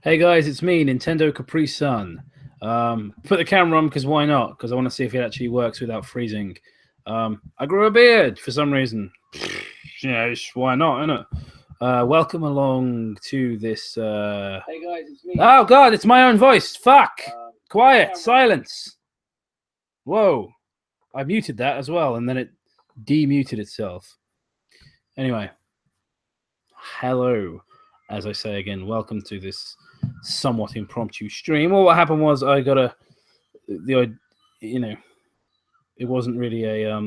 Hey guys, it's me, Nintendo Capri Sun. Put the camera on because why not? Because I want to see if it actually works without freezing. I grew a beard for some reason. Why not, innit? Welcome along to this. Hey guys, it's me. Oh god, it's my own voice. Fuck! Quiet, silence. Whoa, I muted that as well, and then it demuted itself. Anyway, hello, as I say again, welcome to this somewhat impromptu stream. Well, what happened was I got it wasn't really a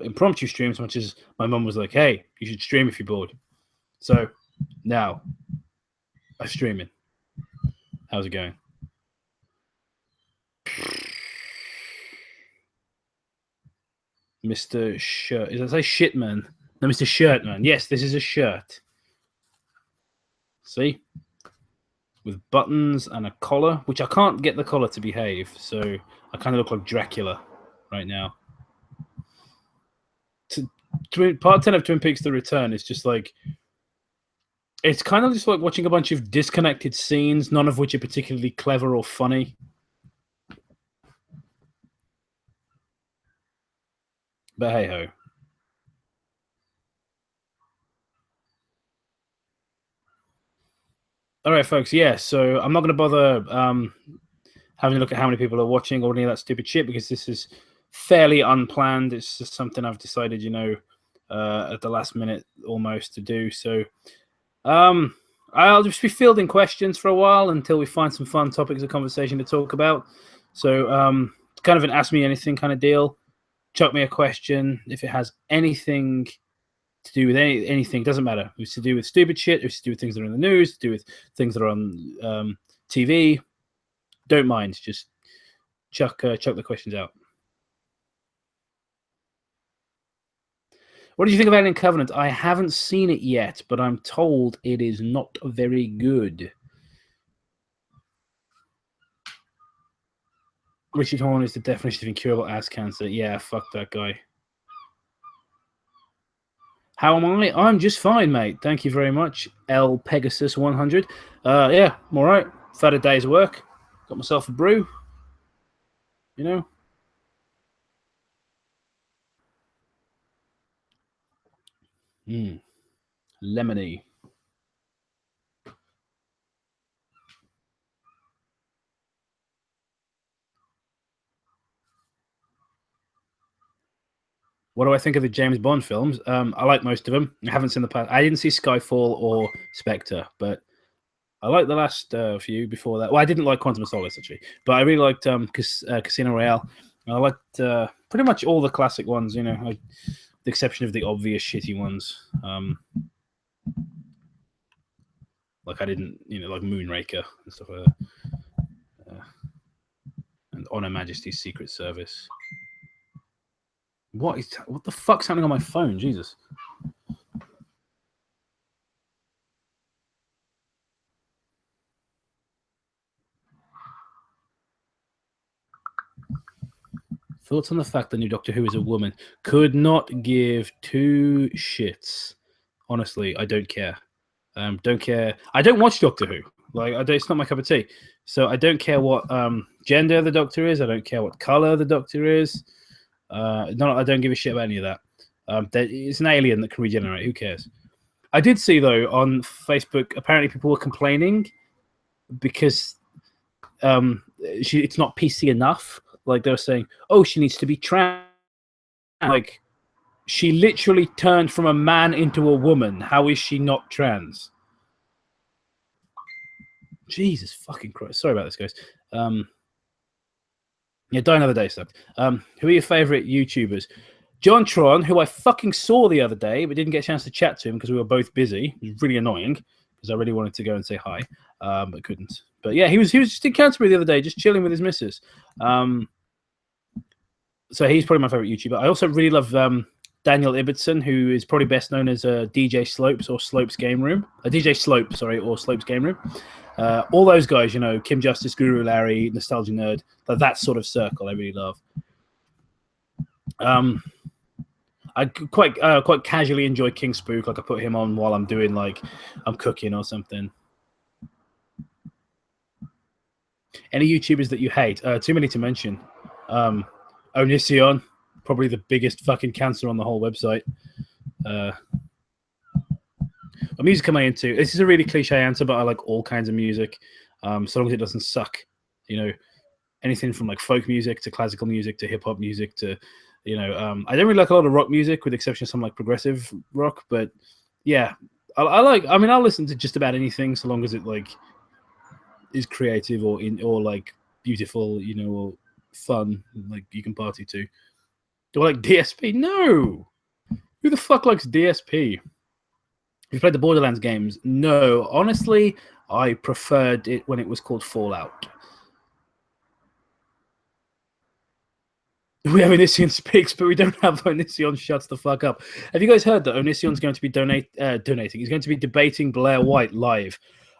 impromptu stream as much as my mum was like, hey, you should stream if you're bored. So now I'm streaming. How's it going? Mr. Shirt. Is that say Shitman? No, Mr. Shirtman. Yes, this is a shirt. See? With buttons and a collar, which I can't get the collar to behave, so I kind of look like Dracula right now. Part 10 of Twin Peaks The Return is just like, it's kind of just like watching a bunch of disconnected scenes, none of which are particularly clever or funny. But hey ho. All right, folks. Yeah, so I'm not going to bother having a look at how many people are watching or any of that stupid shit because this is fairly unplanned. It's just something I've decided, at the last minute almost to do. So I'll just be fielding questions for a while until we find some fun topics of conversation to talk about. So kind of an ask me anything kind of deal. Chuck me a question if it has anything to do with anything. Doesn't matter. It's to do with stupid shit. It's to do with things that are in the news. To do with things that are on TV. Don't mind. Just chuck the questions out. What did you think of Alien Covenant? I haven't seen it yet, but I'm told it is not very good. Richard Horn is the definition of incurable ass cancer. Yeah, fuck that guy. How am I? I'm just fine, mate. Thank you very much. L Pegasus 100. Yeah, I'm all right. I've had a day's work. Got myself a brew. Lemony. What do I think of the James Bond films? I like most of them. I haven't seen the past. I didn't see Skyfall or Spectre, but I liked the last few before that. Well, I didn't like Quantum of Solace, actually, but I really liked Casino Royale. I liked pretty much all the classic ones, the exception of the obvious shitty ones. Like I didn't, like Moonraker and stuff like that. And On Her Majesty's Secret Service. What the fuck's happening on my phone? Jesus. Thoughts on the fact the new Doctor Who is a woman? Could not give two shits. Honestly, I don't care. Don't care. I don't watch Doctor Who. It's not my cup of tea. So I don't care what gender the Doctor is. I don't care what color the Doctor is. I don't give a shit about any of that. It's an alien that can regenerate. Who cares? I did see though on Facebook. Apparently, people were complaining because it's not PC enough. Like they were saying, oh, she needs to be trans. Like she literally turned from a man into a woman. How is she not trans? Jesus fucking Christ. Sorry about this, guys. Yeah, Die Another Day sucked. Who are your favorite YouTubers? John Tron, who I fucking saw the other day, but didn't get a chance to chat to him because we were both busy. It was really annoying because I really wanted to go and say hi, but couldn't. But yeah, he was just in Canterbury the other day, just chilling with his missus. So he's probably my favorite YouTuber. I also really love Daniel Ibbotson, who is probably best known as DJ Slopes or Slopes Game Room. DJ Slope, sorry, or Slopes Game Room. All those guys, Kim Justice, Guru Larry, Nostalgia Nerd, that sort of circle I really love. I quite casually enjoy King Spook. Like I put him on while I'm doing like I'm cooking or something. Any YouTubers that you hate? Too many to mention. Onision, probably the biggest fucking cancer on the whole website. What music am I into? This is a really cliche answer, but I like all kinds of music, so long as it doesn't suck. You know, anything from like folk music to classical music to hip hop music to, I don't really like a lot of rock music, with the exception of some like progressive rock. But yeah, I like. I mean, I'll listen to just about anything so long as it like is creative or like beautiful, or fun, like you can party to. Do I like DSP? No. Who the fuck likes DSP? You played the Borderlands games? No, honestly, I preferred it when it was called Fallout. We have Onision speaks, but we don't have Onision shuts the fuck up. Have you guys heard that Onision's going to be donating? He's going to be debating Blair White live.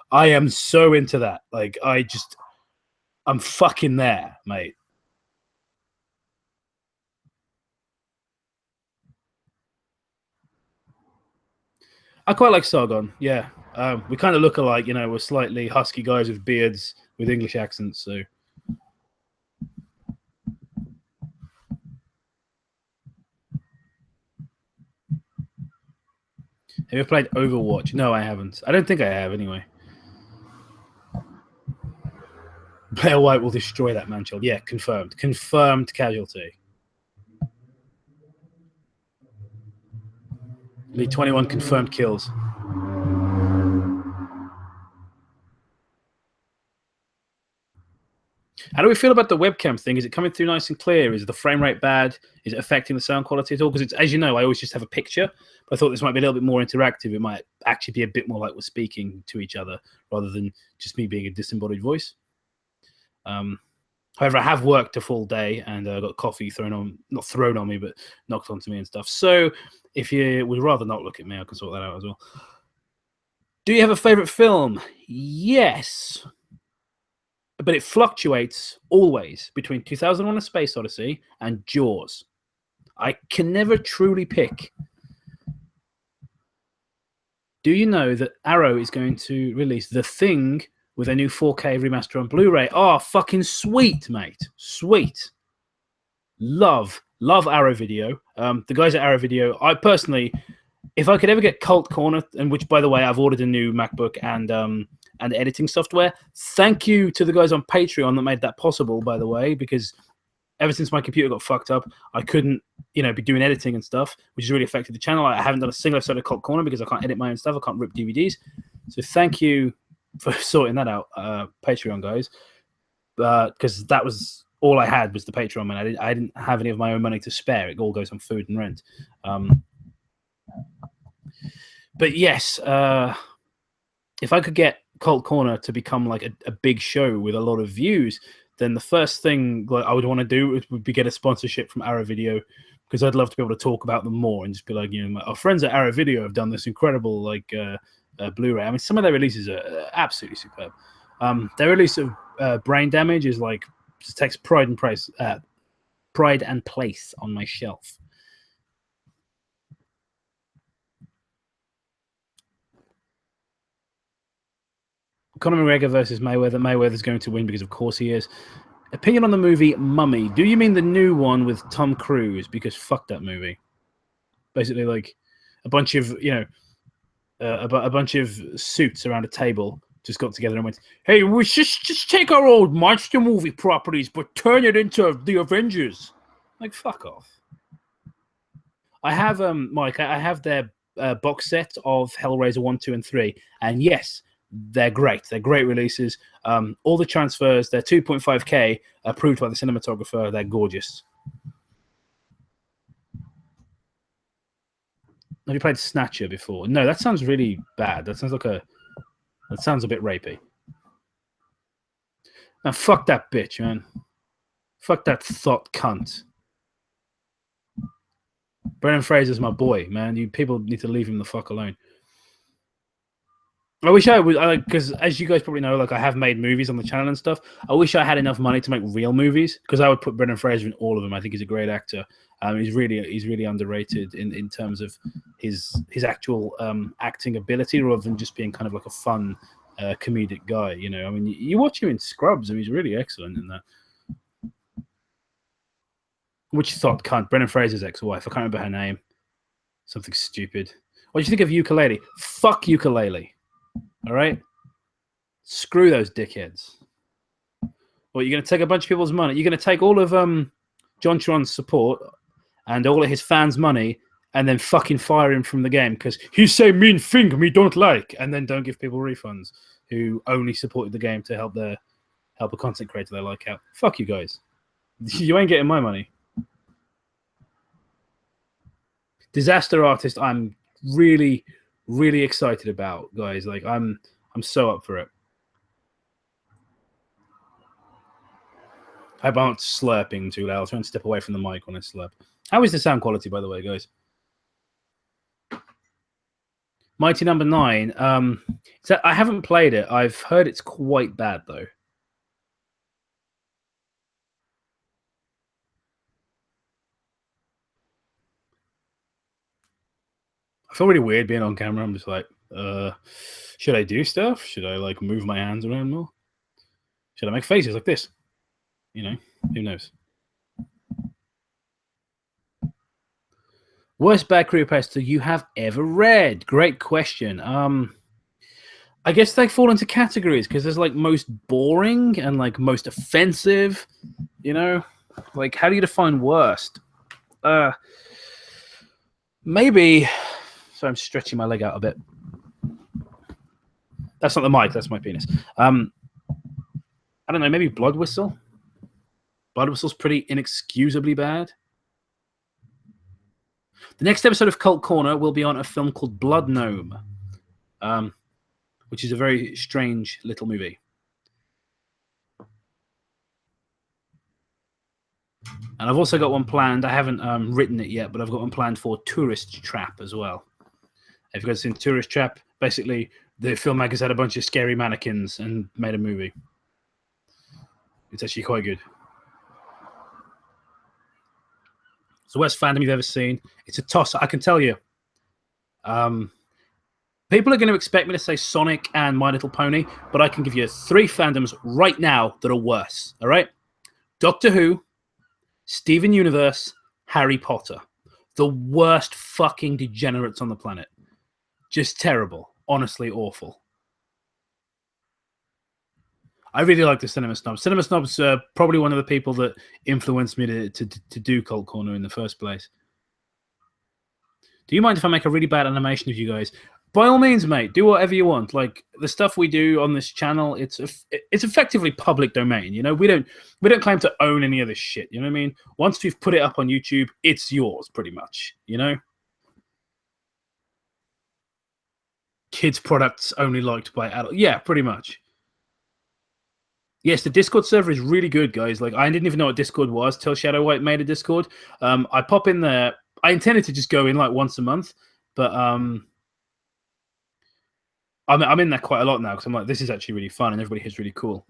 I am so into that. Like, I'm fucking there, mate. I quite like Sargon. Yeah, we kind of look alike. We're slightly husky guys with beards with English accents. So, have you ever played Overwatch? No, I haven't. I don't think I have, anyway. Blair White will destroy that man-child. Yeah, confirmed. Confirmed casualty. Lead 21 confirmed kills. How do we feel about the webcam thing? Is it coming through nice and clear? Is the frame rate bad? Is it affecting the sound quality at all? Because it's, as you know, I always just have a picture. But I thought this might be a little bit more interactive. It might actually be a bit more like we're speaking to each other rather than just me being a disembodied voice. However, I have worked a full day and got coffee not thrown on me, but knocked onto me and stuff. So if you would rather not look at me, I can sort that out as well. Do you have a favorite film? Yes. But it fluctuates always between 2001: A Space Odyssey and Jaws. I can never truly pick. Do you know that Arrow is going to release The Thing with a new 4K remaster on Blu-ray? Oh, fucking sweet, mate. Sweet. Love Arrow Video. The guys at Arrow Video, I personally, if I could ever get Cult Corner, and which, by the way, I've ordered a new MacBook and editing software. Thank you to the guys on Patreon that made that possible, by the way, because ever since my computer got fucked up, I couldn't, be doing editing and stuff, which has really affected the channel. I haven't done a single episode of Cult Corner because I can't edit my own stuff. I can't rip DVDs. So thank you for sorting that out, Patreon guys, because that was all I had was the Patreon, man. I didn't have any of my own money to spare. It all goes on food and rent. But yes, if I could get Cult Corner to become like a big show with a lot of views, then the first thing I would want to do would be get a sponsorship from Arrow Video, because I'd love to be able to talk about them more and just be like, our friends at Arrow Video have done this incredible Blu-ray. I mean, some of their releases are absolutely superb. Their release of Brain Damage is like just takes pride and place on my shelf. Conor McGregor versus Mayweather. Mayweather's going to win because, of course, he is. Opinion on the movie Mummy. Do you mean the new one with Tom Cruise? Because fuck that movie. Basically, like a bunch of a bunch of suits around a table just got together and went, "Hey, we just take our old monster movie properties, but turn it into the Avengers." Like, fuck off. I have Mike. I have their box set of Hellraiser 1, 2, and 3, and yes, they're great. They're great releases. All the transfers, they're 2.5K, approved by the cinematographer. They're gorgeous. Have you played Snatcher before? No, that sounds really bad. That sounds a bit rapey. Now, fuck that bitch, man. Fuck that thought cunt. Brendan Fraser's my boy, man. You people need to leave him the fuck alone. I wish I would, because as you guys probably know, like I have made movies on the channel and stuff. I wish I had enough money to make real movies because I would put Brendan Fraser in all of them. I think he's a great actor. He's really underrated in terms of his actual acting ability, rather than just being kind of like a fun comedic guy. You know, I mean, you watch him in Scrubs, and he's really excellent in that. Which thought cunt? Brendan Fraser's ex-wife. I can't remember her name. Something stupid. What do you think of Ukulele? Fuck Ukulele. All right? Screw those dickheads. Well, you're going to take a bunch of people's money. You're going to take all of JonTron's support and all of his fans' money and then fucking fire him from the game because he say mean thing me don't like, and then don't give people refunds who only supported the game to help a content creator they like out. Fuck you guys. You ain't getting my money. Disaster Artist, I'm really excited about, guys. Like I'm so up for it. I hope I'm not slurping too loud. I'll try and step away from the mic when I slurp. How is the sound quality, by the way, guys? Mighty Number 9. I haven't played it. I've heard it's quite bad, though. I feel really weird being on camera. I'm just like, should I do stuff? Should I like move my hands around more? Should I make faces like this? You know, who knows? Worst bad creepypasta you have ever read? Great question. I guess they fall into categories because there's like most boring and like most offensive. You know, like how do you define worst? Maybe. So I'm stretching my leg out a bit. That's not the mic. That's my penis. I don't know. Maybe Blood Whistle. Blood Whistle's pretty inexcusably bad. The next episode of Cult Corner will be on a film called Blood Gnome, which is a very strange little movie. And I've also got one planned. I haven't written it yet, but I've got one planned for Tourist Trap as well. Have you guys seen Tourist Trap? Basically, the filmmakers had a bunch of scary mannequins and made a movie. It's actually quite good. It's the worst fandom you've ever seen. It's a toss. I can tell you. People are going to expect me to say Sonic and My Little Pony, but I can give you 3 fandoms right now that are worse. All right? Doctor Who, Steven Universe, Harry Potter. The worst fucking degenerates on the planet. Just terrible. Honestly awful. I really like the Cinema Snobs. Cinema Snobs are probably one of the people that influenced me to do Cult Corner in the first place. Do you mind if I make a really bad animation of you guys? By all means, mate. Do whatever you want. Like the stuff we do on this channel, it's effectively public domain. You know, we don't claim to own any of this shit. You know what I mean? Once we've put it up on YouTube, it's yours, pretty much. You know. Kids' products only liked by adults. Yeah, pretty much. Yes, the Discord server is really good, guys. Like, I didn't even know what Discord was till Shadow White made a Discord. I pop in there. I intended to just go in like once a month, but I'm in there quite a lot now because I'm like, this is actually really fun and everybody here's really cool.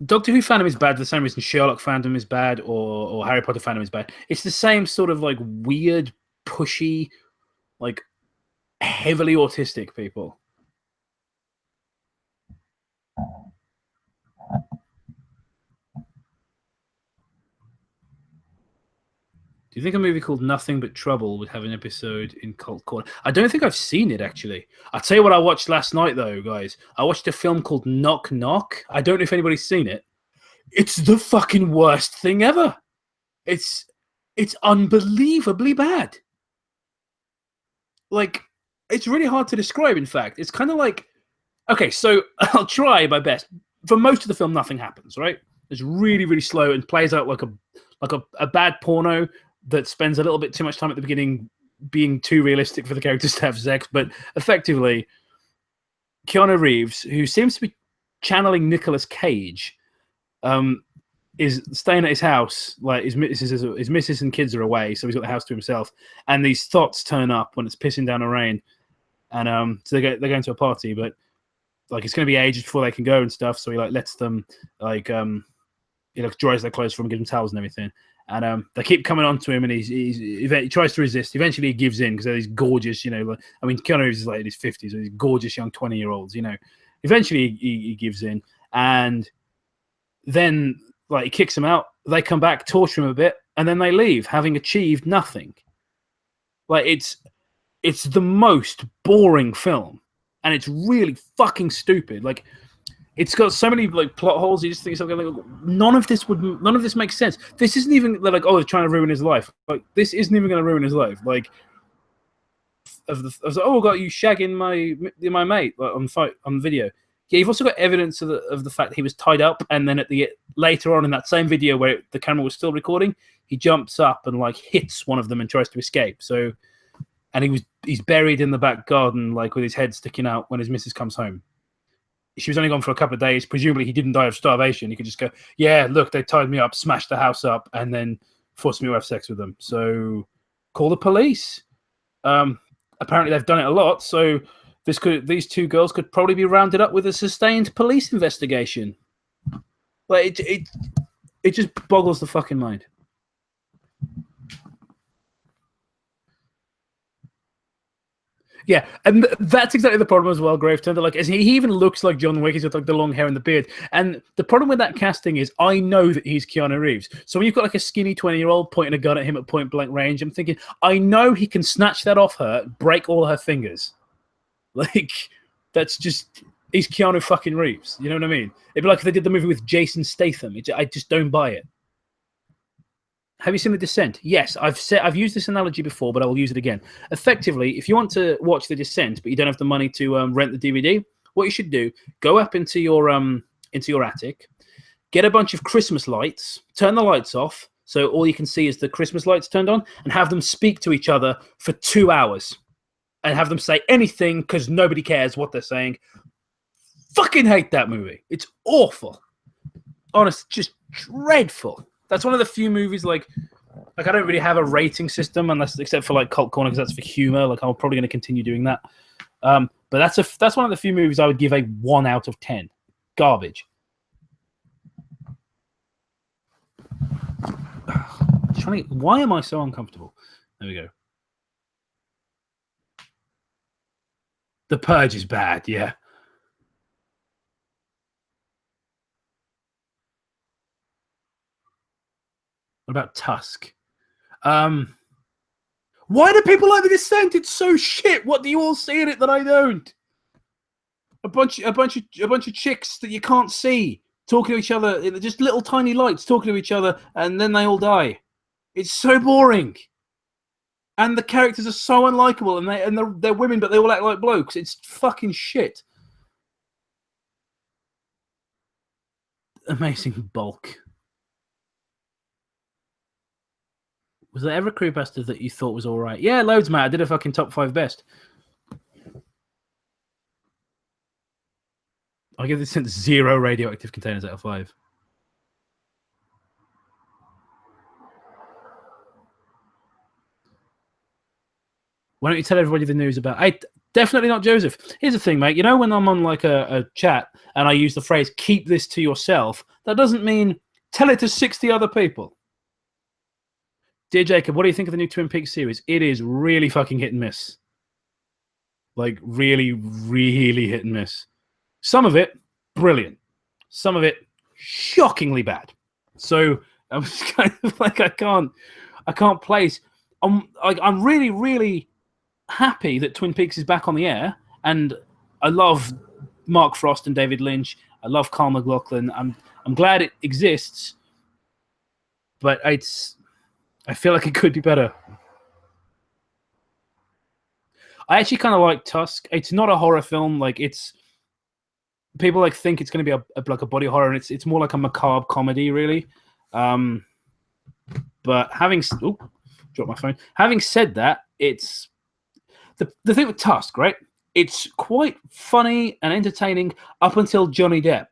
Doctor Who fandom is bad for the same reason Sherlock fandom is bad or Harry Potter fandom is bad. It's the same sort of like weird, pushy, like heavily autistic people. Do you think a movie called Nothing But Trouble would have an episode in Cult Corner? I don't think I've seen it, actually. I'll tell you what I watched last night, though, guys. I watched a film called Knock Knock. I don't know if anybody's seen it. It's the fucking worst thing ever. It's unbelievably bad. Like, it's really hard to describe, in fact. It's kind of like... Okay, so I'll try my best. For most of the film, nothing happens, right? It's really, really slow and plays out like a bad porno that spends a little bit too much time at the beginning being too realistic for the characters to have sex. But effectively, Keanu Reeves, who seems to be channeling Nicolas Cage, is staying at his house. Like his missus and kids are away, so he's got the house to himself. And these thoughts turn up when it's pissing down the rain, and so they're going to a party, but like it's going to be ages before they can go and stuff. So he like lets them like he like dries their clothes for them, gives them towels and everything. And they keep coming on to him, and he tries to resist. Eventually, he gives in because they're these gorgeous, like, I mean, Keanu Reeves is like in his 50s, so these gorgeous young 20-year-olds, Eventually, he gives in, and then like he kicks them out. They come back, torture him a bit, and then they leave, having achieved nothing. Like it's the most boring film, and it's really fucking stupid. Like it's got so many like plot holes. You just think something like none of this makes sense. This isn't even like, oh, they're trying to ruin his life. Like this isn't even going to ruin his life. Like I was like, oh, I got you shagging my mate like, on video. Yeah, you've also got evidence of the fact that he was tied up, and then later on in that same video where the camera was still recording, he jumps up and like hits one of them and tries to escape. So, and he's buried in the back garden like with his head sticking out when his missus comes home. She was only gone for a couple of days. Presumably, he didn't die of starvation. He could just go, yeah, look, they tied me up, smashed the house up, and then forced me to have sex with them. So, call the police. Apparently, they've done it a lot. So, these two girls could probably be rounded up with a sustained police investigation. Like it just boggles the fucking mind. Yeah, and that's exactly the problem as well, Gravestone. Like, as he even looks like John Wick. He's got like the long hair and the beard. And the problem with that casting is, I know that he's Keanu Reeves. So when you've got like a skinny 20-year-old pointing a gun at him at point blank range, I'm thinking, I know he can snatch that off her, break all her fingers. Like, that's just, he's Keanu fucking Reeves. You know what I mean? It'd be like if they did the movie with Jason Statham. I just don't buy it. Have you seen The Descent? Yes, I've used this analogy before, but I will use it again. Effectively, if you want to watch The Descent, but you don't have the money to rent the DVD, what you should do, go up into your attic, get a bunch of Christmas lights, turn the lights off, so all you can see is the Christmas lights turned on, and have them speak to each other for 2 hours. And have them say anything because nobody cares what they're saying. Fucking hate that movie. It's awful. Honest, just dreadful. That's one of the few movies like I don't really have a rating system except for like Cult Corner because that's for humor. Like I'm probably going to continue doing that. But that's one of the few movies I would give a 1 out of 10. Garbage. Why am I so uncomfortable? There we go. The Purge is bad, yeah. What about Tusk? Why do people like The Descent? It's so shit. What do you all see in it that I don't? A bunch of chicks that you can't see talking to each other, just little tiny lights talking to each other, and then they all die. It's so boring. And the characters are so unlikable, and they're women, but they all act like blokes. It's fucking shit. Amazing Bulk. Was there ever a creepypasta that you thought was all right? Yeah, loads, mate. I did a fucking top 5 best. I'll give this 0 radioactive containers out of 5. Why don't you tell everybody the news about... Definitely not Joseph. Here's the thing, mate. You know when I'm on like a chat and I use the phrase, keep this to yourself, that doesn't mean tell it to 60 other people. Dear Jacob, what do you think of the new Twin Peaks series? It is really fucking hit and miss. Like, really, really hit and miss. Some of it, brilliant. Some of it, shockingly bad. So I'm just kind of like, I can't place... I'm really, really... happy that Twin Peaks is back on the air, and I love Mark Frost and David Lynch. I love Kyle MacLachlan. I'm glad it exists, but I feel like it could be better. I actually kind of like Tusk. It's not a horror film. Like people like think it's going to be like a body horror, and it's more like a macabre comedy, really. But dropped my phone. Having said that, it's the thing with Tusk, right? It's quite funny and entertaining up until Johnny Depp.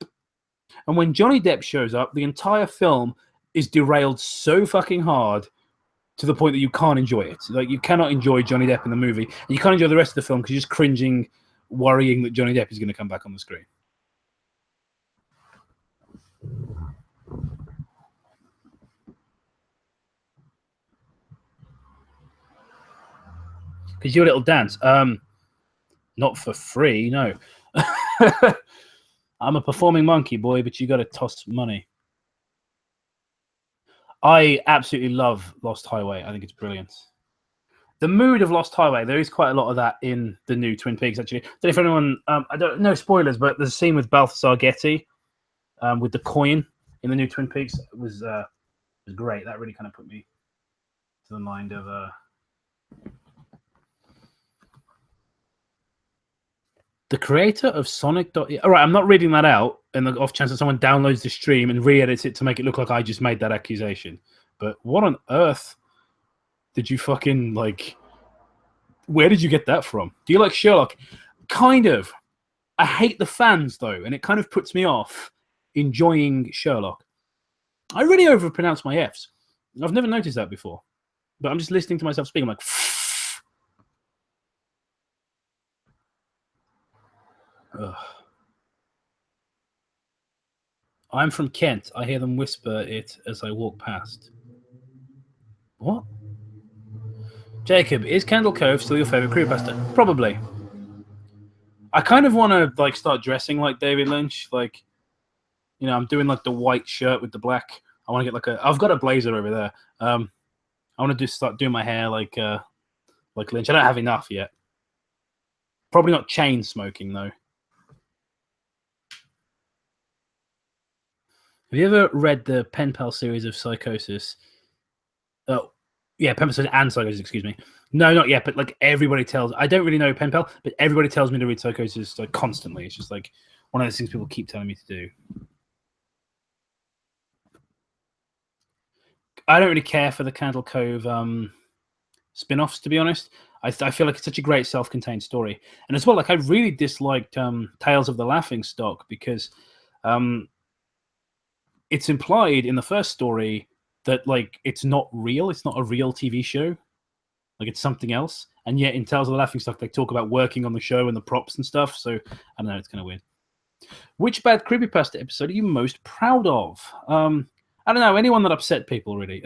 And when Johnny Depp shows up, the entire film is derailed so fucking hard to the point that you can't enjoy it. Like, you cannot enjoy Johnny Depp in the movie. And you can't enjoy the rest of the film because you're just cringing, worrying that Johnny Depp is going to come back on the screen. Because your little dance, not for free, no. I'm a performing monkey, boy, but you got to toss money. I absolutely love Lost Highway. I think it's brilliant. The mood of Lost Highway, there is quite a lot of that in the new Twin Peaks, actually. I don't know if anyone, I don't know, spoilers, but there's a scene with Balthazar Getty with the coin in the new Twin Peaks. It was great. That really kind of put me to the mind of... The creator of Sonic. All right, I'm not reading that out in the off chance that someone downloads the stream and re-edits it to make it look like I just made that accusation. But what on earth did you fucking, like... Where did you get that from? Do you like Sherlock? Kind of. I hate the fans, though, and it kind of puts me off enjoying Sherlock. I really overpronounce my Fs. I've never noticed that before. But I'm just listening to myself speak. I'm like... Ugh. I'm from Kent. I hear them whisper it as I walk past. What? Jacob, is Candle Cove still your favorite creepypasta? Probably. I kind of want to like start dressing like David Lynch. Like, you know, I'm doing like the white shirt with the black. I want to get like I've got a blazer over there. I want to just start doing my hair like Lynch. I don't have enough yet. Probably not chain smoking though. Have you ever read the Pen Pal series of Psychosis? Oh, yeah, Pen Pal and Psychosis, excuse me. No, not yet, but like everybody tells... I don't really know Pen Pal, but everybody tells me to read Psychosis like constantly. It's just like one of those things people keep telling me to do. I don't really care for the Candle Cove spin-offs, to be honest. I feel like it's such a great self-contained story. And as well, like I really disliked Tales of the Laughingstock because... it's implied in the first story that like it's not real. It's not a real TV show. Like it's something else. And yet in Tales of the Laughingstock, they talk about working on the show and the props and stuff. So I don't know. It's kind of weird. Which bad creepypasta episode are you most proud of? I don't know. Anyone that upset people, really.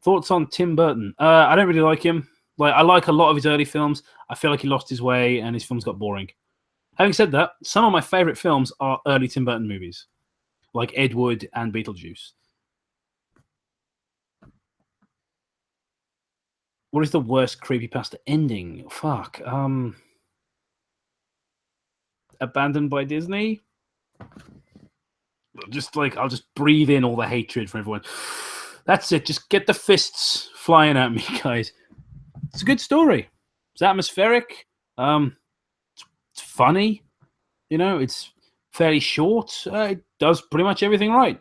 Thoughts on Tim Burton? I don't really like him. Like I like a lot of his early films. I feel like he lost his way and his films got boring. Having said that, some of my favorite films are early Tim Burton movies, like Ed Wood and Beetlejuice. What is the worst creepypasta ending? Fuck. Abandoned by Disney? Just like, I'll just breathe in all the hatred from everyone. That's it. Just get the fists flying at me, guys. It's a good story. It's atmospheric. It's funny, you know, it's fairly short. It does pretty much everything right,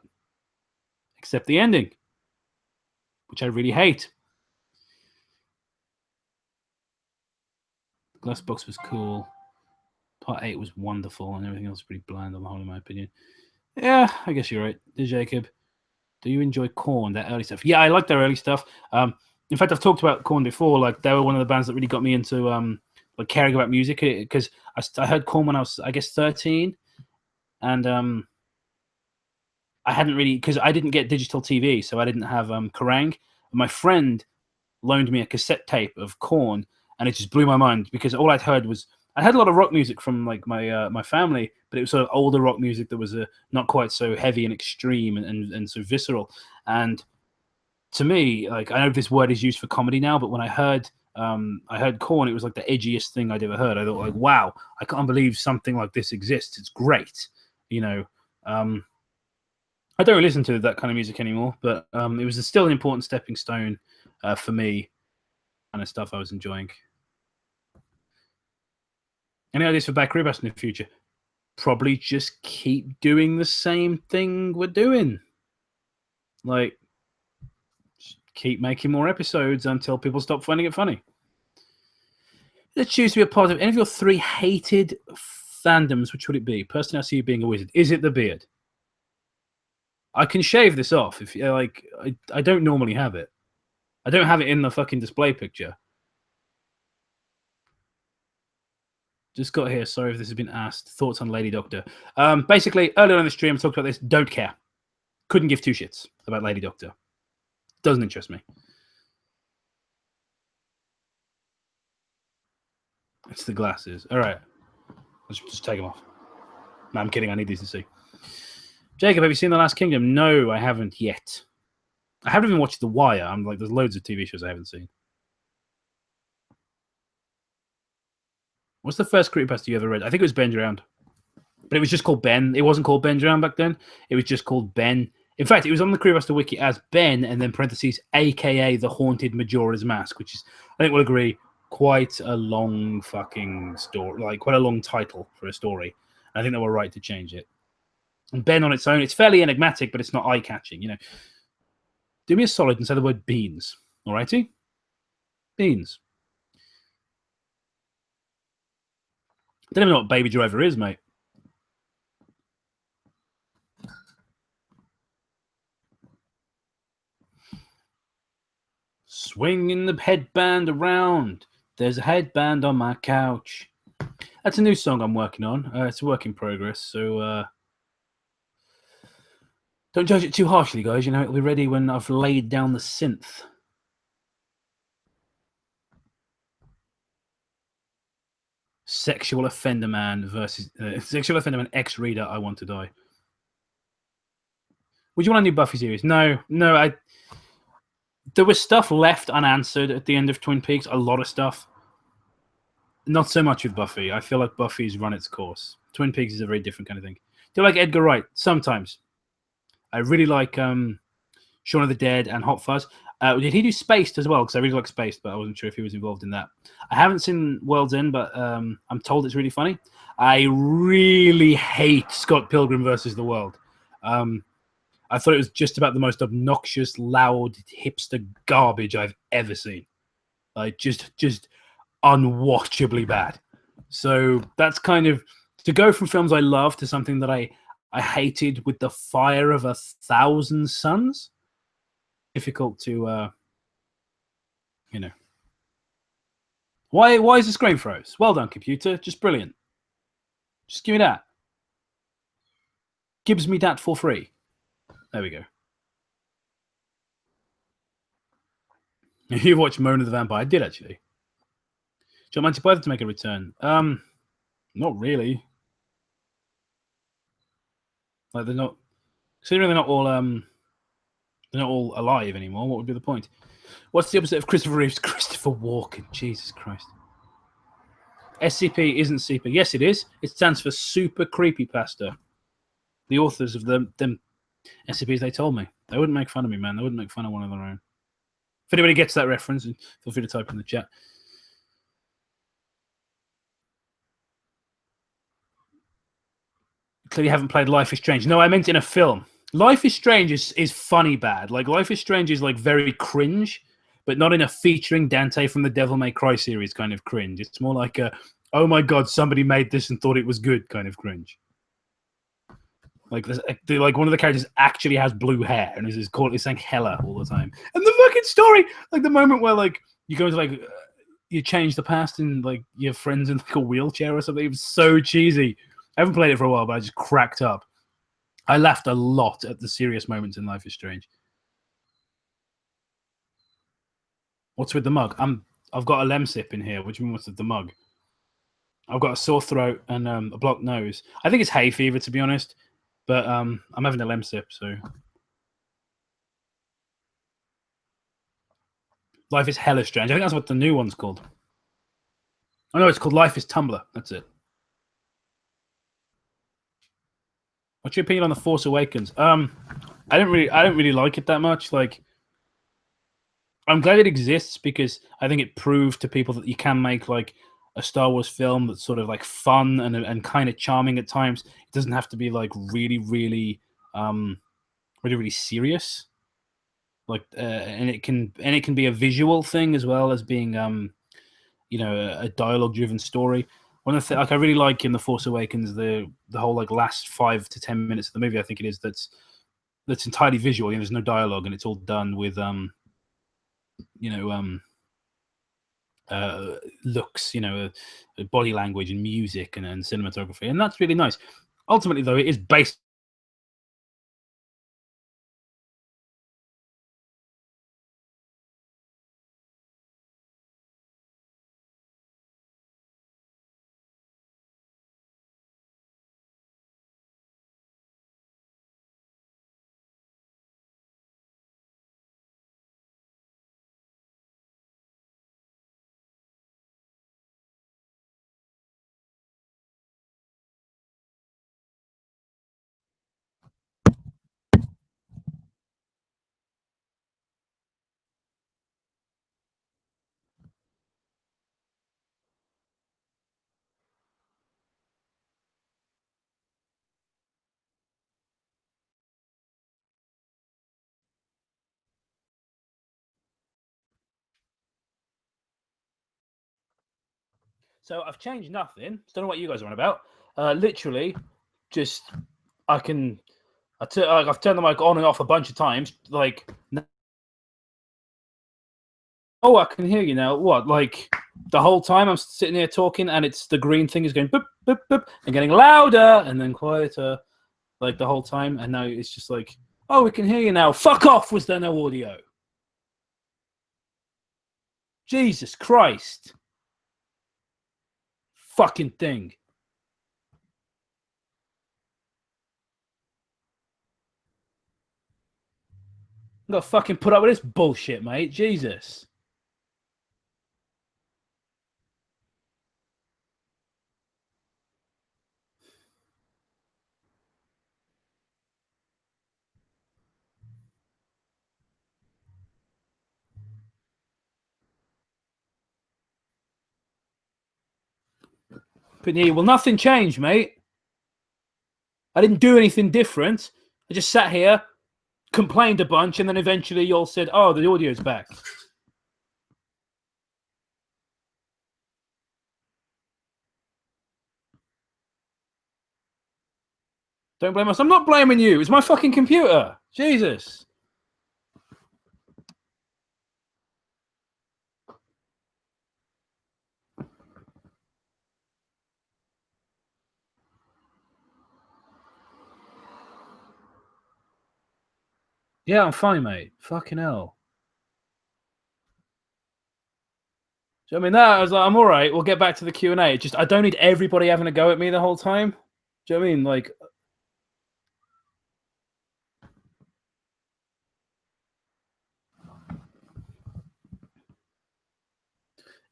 except the ending, which I really hate. Glass Box was cool. Part 8 was wonderful, and everything else was pretty bland on the whole, in my opinion. Yeah, I guess you're right. Jacob, do you enjoy Korn, that early stuff? Yeah, I like their early stuff. In fact, I've talked about Korn before. Like, they were one of the bands that really got me into like caring about music, because I heard Korn when I was, I guess, 13, and I hadn't really, because I didn't get digital TV, so I didn't have Kerrang. My friend loaned me a cassette tape of Korn, and it just blew my mind because all I'd heard was, I had a lot of rock music from like my family, but it was sort of older rock music that was not quite so heavy and extreme and so visceral. And to me, like, I know this word is used for comedy now, but when I heard Korn, it was like the edgiest thing I'd ever heard. I thought, like, wow, I can't believe something like this exists. It's great, you know. I don't really listen to that kind of music anymore, but it was still an important stepping stone for me, kind of stuff I was enjoying. Any ideas for back creepypasta in the future? Probably just keep doing the same thing we're doing. Like, keep making more episodes until people stop finding it funny. Let's choose to be a part of any of your 3 hated fandoms, which would it be? Personally, I see you being a wizard. Is it the beard? I can shave this off if you like. I don't normally have it. I don't have it in the fucking display picture. Just got here. Sorry if this has been asked. Thoughts on Lady Doctor? Basically, earlier on the stream, I talked about this. Don't care. Couldn't give two shits about Lady Doctor. Doesn't interest me. It's the glasses. All right. Let's just take them off. No, I'm kidding. I need these to see. Jacob, have you seen The Last Kingdom? No, I haven't yet. I haven't even watched The Wire. I'm like, there's loads of TV shows I haven't seen. What's the first creepypasta you ever read? I think it was Ben Drowned. But it was just called Ben. It wasn't called Ben Drowned back then. It was just called Ben. In fact, it was on the Creepypasta Wiki as Ben, and then parentheses, a.k.a. The Haunted Majora's Mask, which is, I think we'll agree, quite a long fucking story, like quite a long title for a story. I think they were right to change it. And Ben on its own, it's fairly enigmatic, but it's not eye-catching, you know. Do me a solid and say the word beans. All righty? Beans. I don't even know what Baby Driver is, mate. Swinging the headband around. There's a headband on my couch. That's a new song I'm working on. It's a work in progress, so don't judge it too harshly, guys. You know, it'll be ready when I've laid down the synth. Sexual offender man versus sexual offender man ex-reader. I want to die. Would you want a new Buffy series? No. There was stuff left unanswered at the end of Twin Peaks. A lot of stuff. Not so much with Buffy. I feel like Buffy's run its course. Twin Peaks is a very different kind of thing. Do you like Edgar Wright? Sometimes. I really like Shaun of the Dead and Hot Fuzz. Did he do Spaced as well? Because I really like Spaced, but I wasn't sure if he was involved in that. I haven't seen World's End, but I'm told it's really funny. I really hate Scott Pilgrim versus the World. I thought it was just about the most obnoxious, loud, hipster garbage I've ever seen. Like, just unwatchably bad. So that's kind of, to go from films I love to something that I hated with the fire of 1,000 suns. Difficult to, you know. Why is the screen froze? Well done, computer. Just brilliant. Just give me that. Gives me that for free. There we go. You watched Mona the Vampire? I did, actually. Do you want Monty Python to make a return? Not really. Like, they're not... Considering they're not all alive anymore, what would be the point? What's the opposite of Christopher Reeves? Christopher Walken. Jesus Christ. SCP isn't SEPA. Yes, it is. It stands for Super Creepypasta. The authors of them SCPs, they told me. They wouldn't make fun of me, man. They wouldn't make fun of one of their own. If anybody gets that reference, feel free to type in the chat. Clearly haven't played Life is Strange. No, I meant in a film. Life is Strange is funny bad. Like, Life is Strange is like very cringe, but not in a featuring Dante from the Devil May Cry series kind of cringe. It's more like a, oh my god, somebody made this and thought it was good kind of cringe. Like, one of the characters actually has blue hair and is saying Hella all the time. And the fucking story, like the moment where like you go to like you change the past and like your friends in like a wheelchair or something. It was so cheesy. I haven't played it for a while, but I just cracked up. I laughed a lot at the serious moments in Life is Strange. What's with the mug? I've got a Lemsip in here. What do you mean what's with the mug? I've got a sore throat and a blocked nose. I think it's hay fever, to be honest. But I'm having a Lemsip, so. Life is Hella Strange. I think that's what the new one's called. Oh no, it's called Life is Tumblr. That's it. What's your opinion on The Force Awakens? I don't really like it that much. Like, I'm glad it exists because I think it proved to people that you can make like a Star Wars film that's sort of like fun and kind of charming at times. It doesn't have to be like really serious. Like, and it can be a visual thing as well as being you know, a dialogue driven story. one of the like I really like in The Force Awakens the whole like last 5 to 10 minutes of the movie. I think it is that's entirely visual. You know, there's no dialogue, and it's all done with looks, body language and music and cinematography, and that's really nice. Ultimately, though, it is based. So I've changed nothing. Don't know what you guys are on about. Literally, just I've turned the mic on and off a bunch of times. Like, oh, I can hear you now. What? Like the whole time I'm sitting here talking, and it's the green thing is going boop boop boop and getting louder and then quieter, like the whole time. And now it's just like, oh, we can hear you now. Fuck off! Was there no audio? Jesus Christ! Fucking thing. I'm gonna fucking put up with this bullshit, mate. Jesus. But yeah, well, nothing changed, mate. I didn't do anything different. I just sat here, complained a bunch, and then eventually you all said, oh, the audio's back. Don't blame us. I'm not blaming you. It's my fucking computer. Jesus. Yeah, I'm fine, mate. Fucking hell. So, I mean, that I was like, I'm all right. We'll get back to the Q&A. Just I don't need everybody having a go at me the whole time. Do you know what I mean? Like,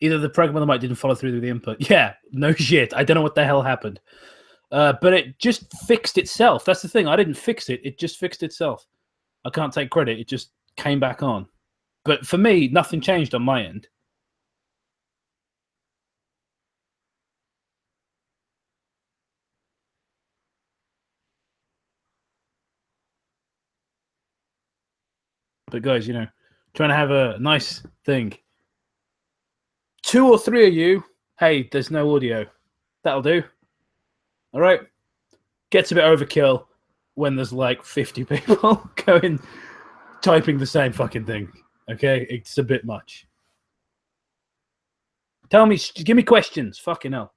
either the program or the mic didn't follow through with the input. Yeah, no shit. I don't know what the hell happened. But it just fixed itself. That's the thing. I didn't fix it. It just fixed itself. I can't take credit. It just came back on. But for me, nothing changed on my end. But guys, trying to have a nice thing. 2 or 3 of you, hey, there's no audio. That'll do. All right. Gets a bit overkill when there's like 50 people going typing the same fucking thing. Okay, it's a bit much. Tell me, give me questions. Fucking hell.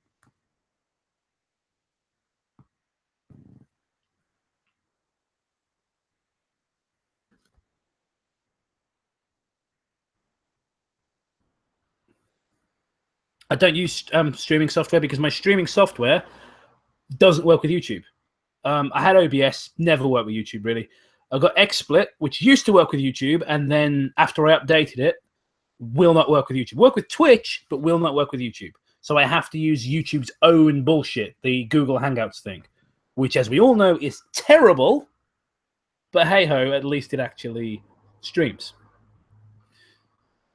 I don't use streaming software because my streaming software doesn't work with YouTube. I had OBS, never worked with YouTube really. I got XSplit, which used to work with YouTube, and then after I updated it, will not work with YouTube. Work with Twitch, but will not work with YouTube. So I have to use YouTube's own bullshit, the Google Hangouts thing, which, as we all know, is terrible. But hey ho, at least it actually streams.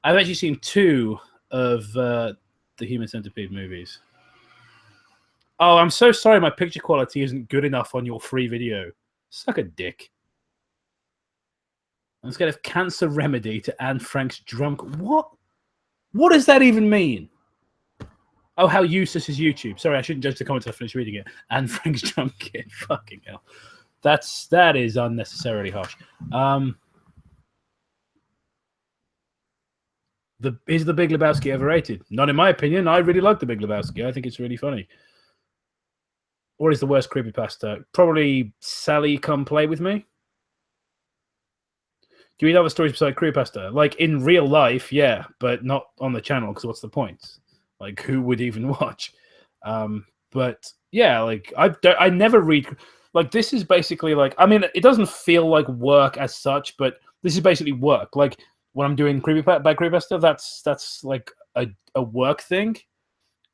I've actually seen 2 of the Human Centipede movies. Oh, I'm so sorry my picture quality isn't good enough on your free video. Suck a dick. Let's get a cancer remedy to Anne Frank's drunk. What? What does that even mean? Oh, how useless is YouTube? Sorry, I shouldn't judge the comments. I finished reading it. And Frank's drum kit. Fucking hell. That is unnecessarily harsh. Is the Big Lebowski overrated? Not in my opinion. I really like the Big Lebowski. I think it's really funny. What is the worst creepypasta? Probably Sally Come Play With Me. Do you read other stories besides creepypasta? Like in real life, yeah, but not on the channel, because what's the point? Like, who would even watch? But yeah, like I never read. Like, this is basically like, I mean, it doesn't feel like work as such, but this is basically work. Like when I'm doing creepypasta, that's like a work thing.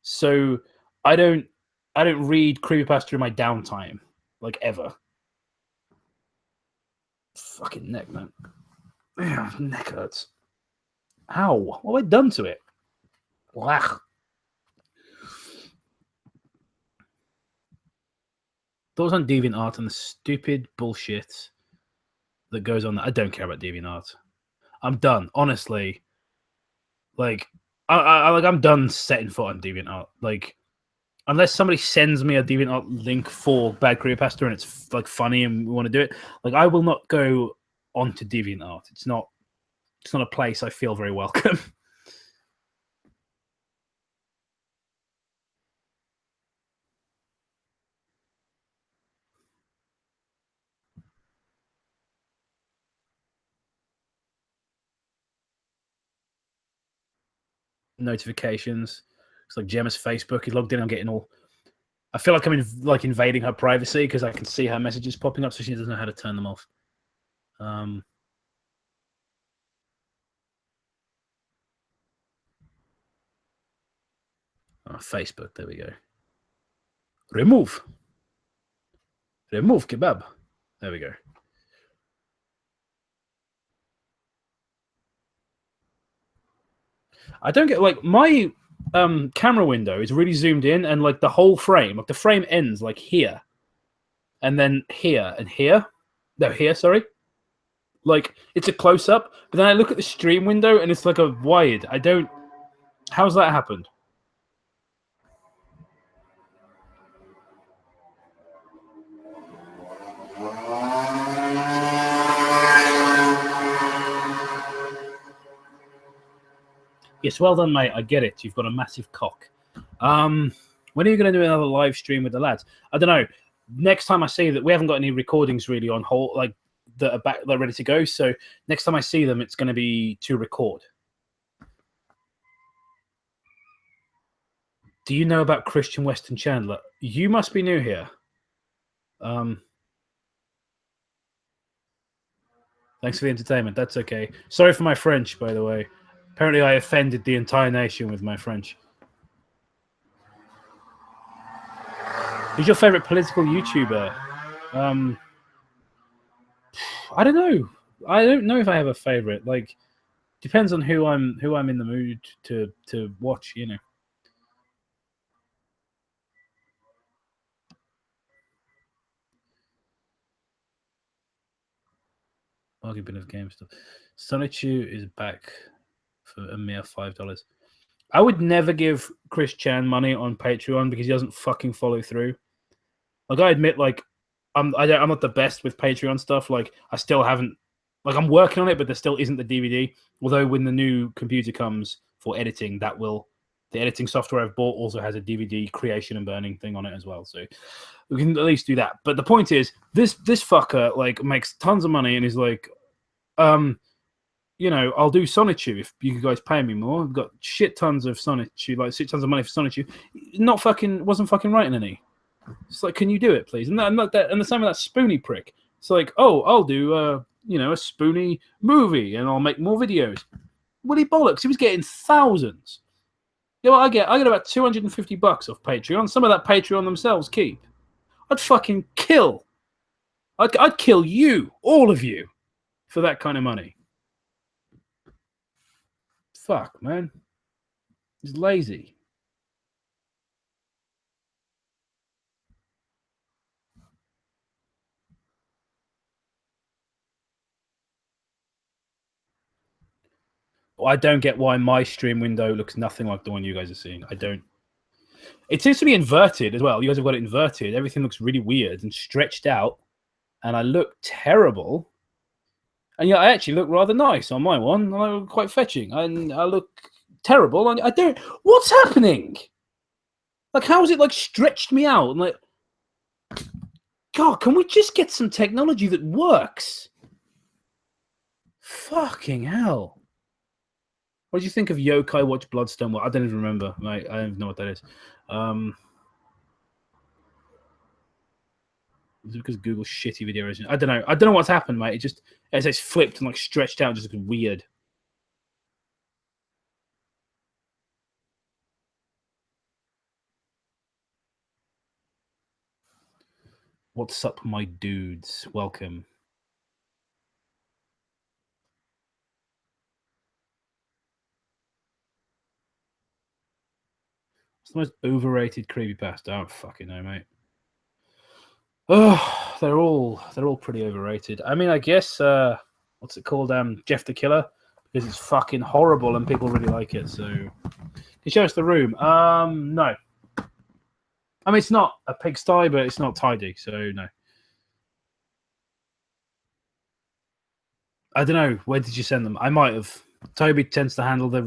So I don't read creepypasta in my downtime, like ever. Fucking neck, man. Yeah, neck hurts. Ow! What have I done to it? Wach. Thoughts on DeviantArt and the stupid bullshit that goes on. I don't care about DeviantArt. I'm done, honestly. Like, I'm done setting foot on DeviantArt. Like, unless somebody sends me a DeviantArt link for Bad Creepypasta and it's like funny and we want to do it, like I will not go onto DeviantArt. It's not a place I feel very welcome. Notifications. It's like Gemma's Facebook. He's logged in. I'm getting all. I feel like I'm invading her privacy because I can see her messages popping up, so she doesn't know how to turn them off. Oh, Facebook. There we go. Remove kebab. There we go. I don't get like my camera window is really zoomed in, and like the whole frame, like the frame ends like here, and then here and here. No, here. Sorry. Like it's a close up, but then I look at the stream window and it's like a wide. I don't. How's that happened? Yes, well done, mate. I get it. You've got a massive cock. When are you going to do another live stream with the lads? I don't know. Next time I see that, we haven't got any recordings really on hold, like that are back, they're ready to go. So next time I see them, it's going to be to record. Do you know about Christian Weston Chandler? You must be new here. Thanks for the entertainment. That's okay. Sorry for my French, by the way. Apparently, I offended the entire nation with my French. Who's your favorite political YouTuber? I don't know. I don't know if I have a favorite. Like, depends on who I'm in the mood to watch. You know. Bargain bin of game stuff. Sonichu is back for a mere $5. I would never give Chris Chan money on Patreon because he doesn't fucking follow through. Like, I admit, like, I'm not the best with Patreon stuff. Like, I still haven't, like, I'm working on it, but there still isn't the DVD. Although when the new computer comes for editing, the editing software I've bought also has a DVD creation and burning thing on it as well. So we can at least do that. But the point is, this fucker like makes tons of money and is like, you know, I'll do Sonichu if you guys pay me more. I've got shit tons of Sonichu, like shit tons of money for Sonichu. Wasn't fucking writing any. It's like, can you do it, please? And the same with that Spoony prick. It's like, oh, I'll do you know, a Spoony movie and I'll make more videos. Willy bollocks! He was getting thousands. You know what I get? I get about $250 off Patreon. Some of that Patreon themselves keep. I'd fucking kill. I'd kill you, all of you, for that kind of money. Fuck, man. He's lazy. I don't get why my stream window looks nothing like the one you guys are seeing. I don't. It seems to be inverted as well. You guys have got it inverted. Everything looks really weird and stretched out, and I look terrible. And yeah, I actually look rather nice on my one. I look quite fetching, and I look terrible. And I don't. What's happening? Like, how is it like stretched me out? I'm like, God, can we just get some technology that works? Fucking hell. What did you think of Yokai Watch Bloodstone? Well, I don't even remember. I don't even know what that is. Is it because Google's shitty video original? I don't know. I don't know what's happened, mate. It just, as it's flipped and like stretched out, just looks weird. What's up, my dudes? Welcome. What's the most overrated creepypasta? I don't fucking know, mate. Oh, they're all pretty overrated. I mean, I guess what's it called? Jeff the Killer, because it's fucking horrible and people really like it. So, can you show us the room? No. I mean, it's not a pigsty, but it's not tidy, so no. I don't know. Where did you send them? I might have. Toby tends to handle the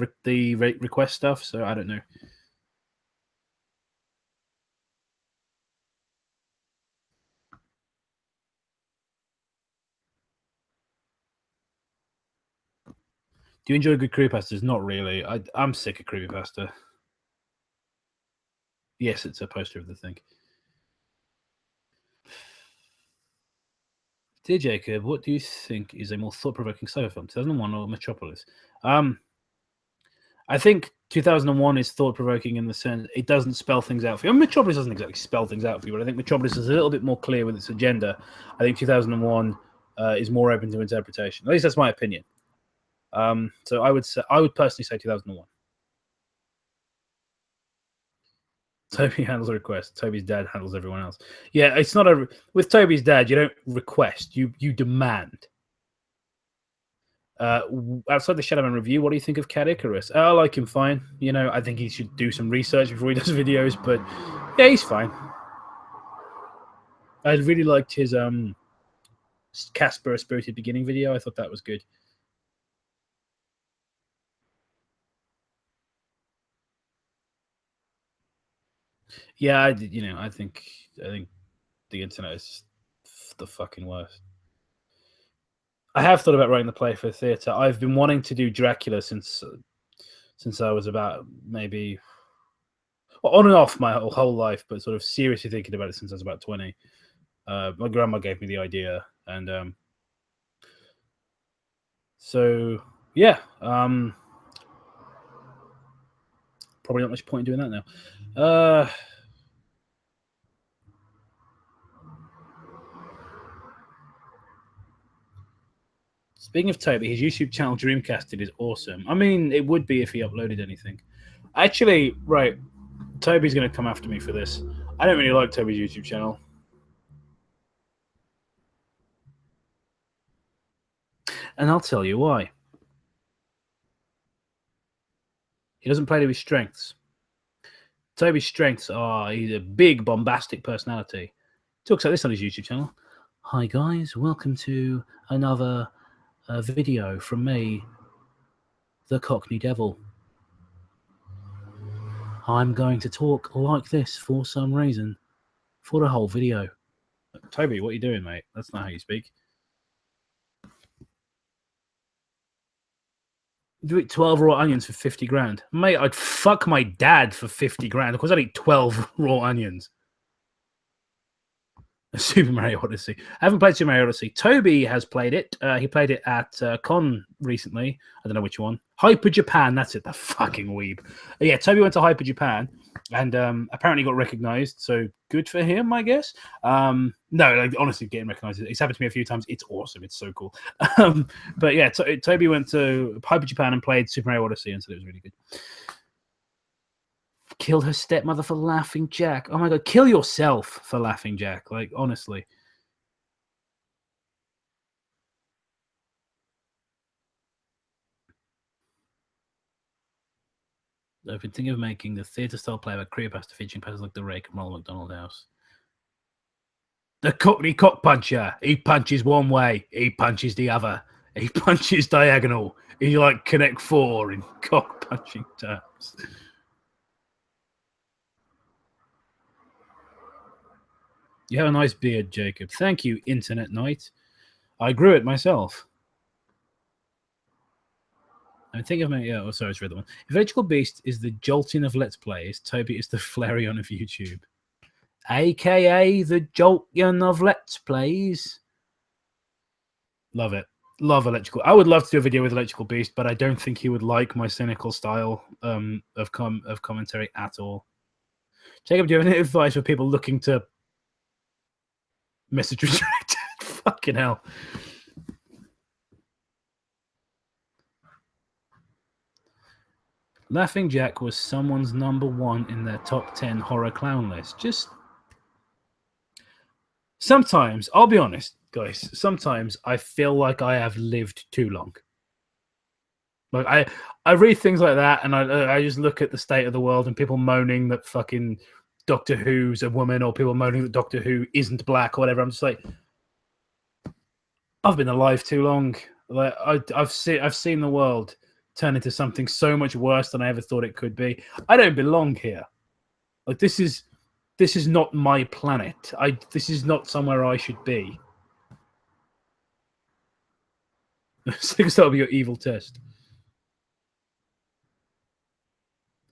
request stuff, so I don't know. Do you enjoy good creepypastas? Not really. I'm sick of creepypasta. Yes, it's a poster of the thing. Dear Jacob, what do you think is a more thought-provoking sci-fi film, 2001 or Metropolis? I think 2001 is thought-provoking in the sense it doesn't spell things out for you. I mean, Metropolis doesn't exactly spell things out for you, but I think Metropolis is a little bit more clear with its agenda. I think 2001 is more open to interpretation. At least that's my opinion. So I would personally say 2001. Toby handles a request. Toby's dad handles everyone else. Yeah, it's not with Toby's dad. You don't request. You demand. Outside the Shadowman review, what do you think of Cat Icarus? I like him fine. You know, I think he should do some research before he does videos, but yeah, he's fine. I really liked his Casper A Spirited Beginning video. I thought that was good. Yeah, I think the internet is the fucking worst. I have thought about writing the play for theatre. I've been wanting to do Dracula since I was about maybe on and off my whole life, but sort of seriously thinking about it since I was about 20. My grandma gave me the idea, and so yeah, probably not much point in doing that now. Speaking of Toby, his YouTube channel Dreamcasted is awesome. I mean, it would be if he uploaded anything. Actually, right, Toby's going to come after me for this. I don't really like Toby's YouTube channel. And I'll tell you why. He doesn't play to his strengths. Toby's strengths are he's a big, bombastic personality. Talks like this on his YouTube channel. Hi, guys. Welcome to another video from me, the Cockney Devil. I'm going to talk like this for some reason for the whole video. Toby, what are you doing, mate? That's not how you speak. Do it 12 raw onions for 50 grand. Mate, I'd fuck my dad for 50 grand. Of course, I'd eat 12 raw onions. Super Mario Odyssey. I haven't played Super Mario Odyssey. Toby has played it. He played it at Con recently. I don't know which one. Hyper Japan. That's it. The fucking weeb. Yeah, Toby went to Hyper Japan and apparently got recognized. So good for him, I guess. No, like, honestly, getting recognized. It's happened to me a few times. It's awesome. It's so cool. But yeah, Toby went to Hyper Japan and played Super Mario Odyssey and said it was really good. Killed her stepmother for Laughing Jack. Oh my god, kill yourself for Laughing Jack. Like, honestly. I've been thinking of making the theatre-style play about creepypasta featuring passages like the Rake and Ronald McDonald House. The Cockney cock puncher. He punches one way, he punches the other. He punches diagonal. He like Connect Four in cock punching terms. You have a nice beard, Jacob. Thank you, Internet Knight. I grew it myself. I'm thinking of my... Yeah, oh, sorry, I just read that one. If Electrical Beast is the Jolting of Let's Plays, Toby is the Flareon of YouTube. AKA the Joltion of Let's Plays. Love it. Love Electrical. I would love to do a video with Electrical Beast, but I don't think he would like my cynical style of commentary at all. Jacob, do you have any advice for people looking to message retract? Fucking hell. Laughing Jack was someone's #1 in their top 10 horror clown list. Just sometimes, I'll be honest, guys, sometimes I feel like I have lived too long. Like I read things like that and I just look at the state of the world and people moaning that fucking Doctor Who's a woman or people moaning that Doctor Who isn't black or whatever. I'm just like, I've been alive too long. Like I've seen the world turn into something so much worse than I ever thought it could be. I don't belong here. Like this is not my planet. This is not somewhere I should be. So that'll be your evil test.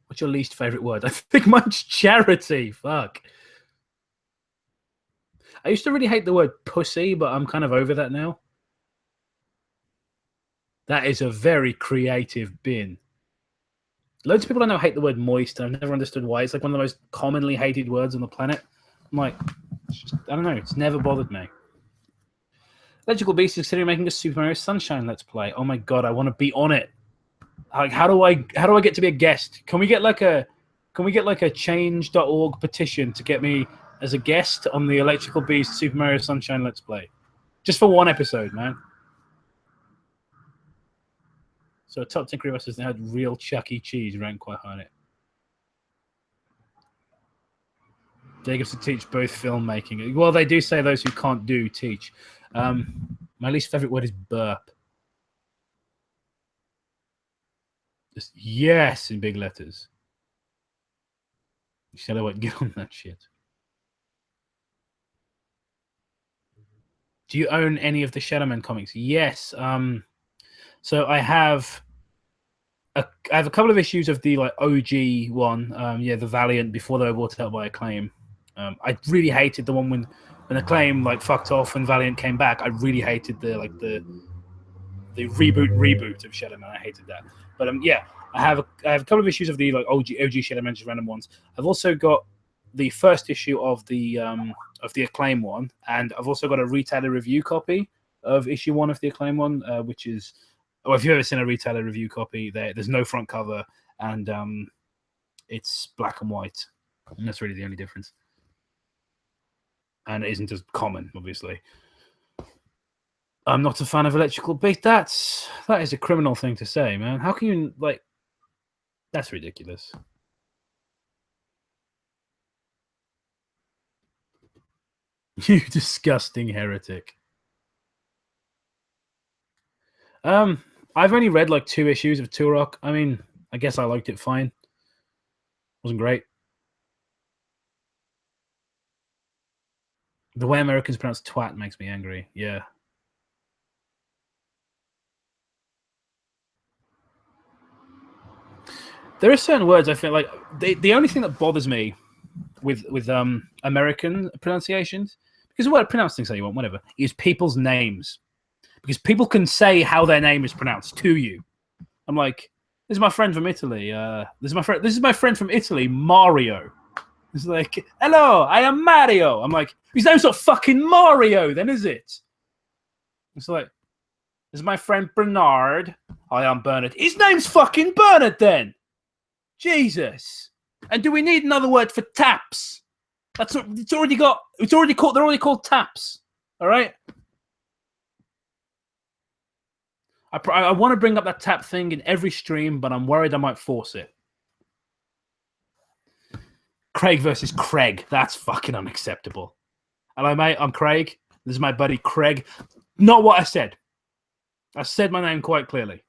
What's your least favorite word? I think mine's charity. Fuck. I used to really hate the word pussy, but I'm kind of over that now. That is a very creative bin. Loads of people I know hate the word moist. I've never understood why. It's like one of the most commonly hated words on the planet. I'm like, I don't know. It's never bothered me. Electrical Beast is considering making a Super Mario Sunshine Let's Play. Oh my god, I want to be on it. Like, how do I get to be a guest? Can we get like a change.org petition to get me as a guest on the Electrical Beast Super Mario Sunshine Let's Play? Just for one episode, man. So top 10 creepypastas that had real Chuck E. Cheese ranked quite high on it. Jacobs to teach both filmmaking. Well, they do say those who can't do teach. My least favorite word is burp. Just yes in big letters. Shadow won't get on that shit. Do you own any of the Shadowman comics? Yes. So I have a couple of issues of the like OG one. Yeah, the Valiant before they were bought out by Acclaim. I really hated the one when Acclaim like fucked off and Valiant came back. I really hated the reboot of Shadowman. I hated that. But yeah, I have a couple of issues of the like OG Shadowman, just random ones. I've also got the first issue of the Acclaim one, and I've also got a retailer review copy of issue 1 of the Acclaim one, which is, well, if you've ever seen a retailer review copy, there's no front cover and it's black and white, and that's really the only difference. And it isn't as common, obviously. I'm not a fan of Electrical Beast. That is a criminal thing to say, man. How can you like? That's ridiculous. You disgusting heretic. I've only read like 2 issues of Turok. I mean, I guess I liked it fine. Wasn't great. The way Americans pronounce twat makes me angry. Yeah. There are certain words I feel like the only thing that bothers me with American pronunciations, because what pronounce things how you want, whatever, is people's names. Because people can say how their name is pronounced to you. I'm like, this is my friend from Italy. This is my friend from Italy, Mario. It's like, hello, I am Mario. I'm like, his name's not fucking Mario, then is it? It's like, this is my friend Bernard. I am Bernard. His name's fucking Bernard, then. Jesus. And do we need another word for taps? It's already called. They're already called taps. All right. I want to bring up that tap thing in every stream, but I'm worried I might force it. Craig versus Craig. That's fucking unacceptable. Hello, mate. I'm Craig. This is my buddy Craig. Not what I said. I said my name quite clearly.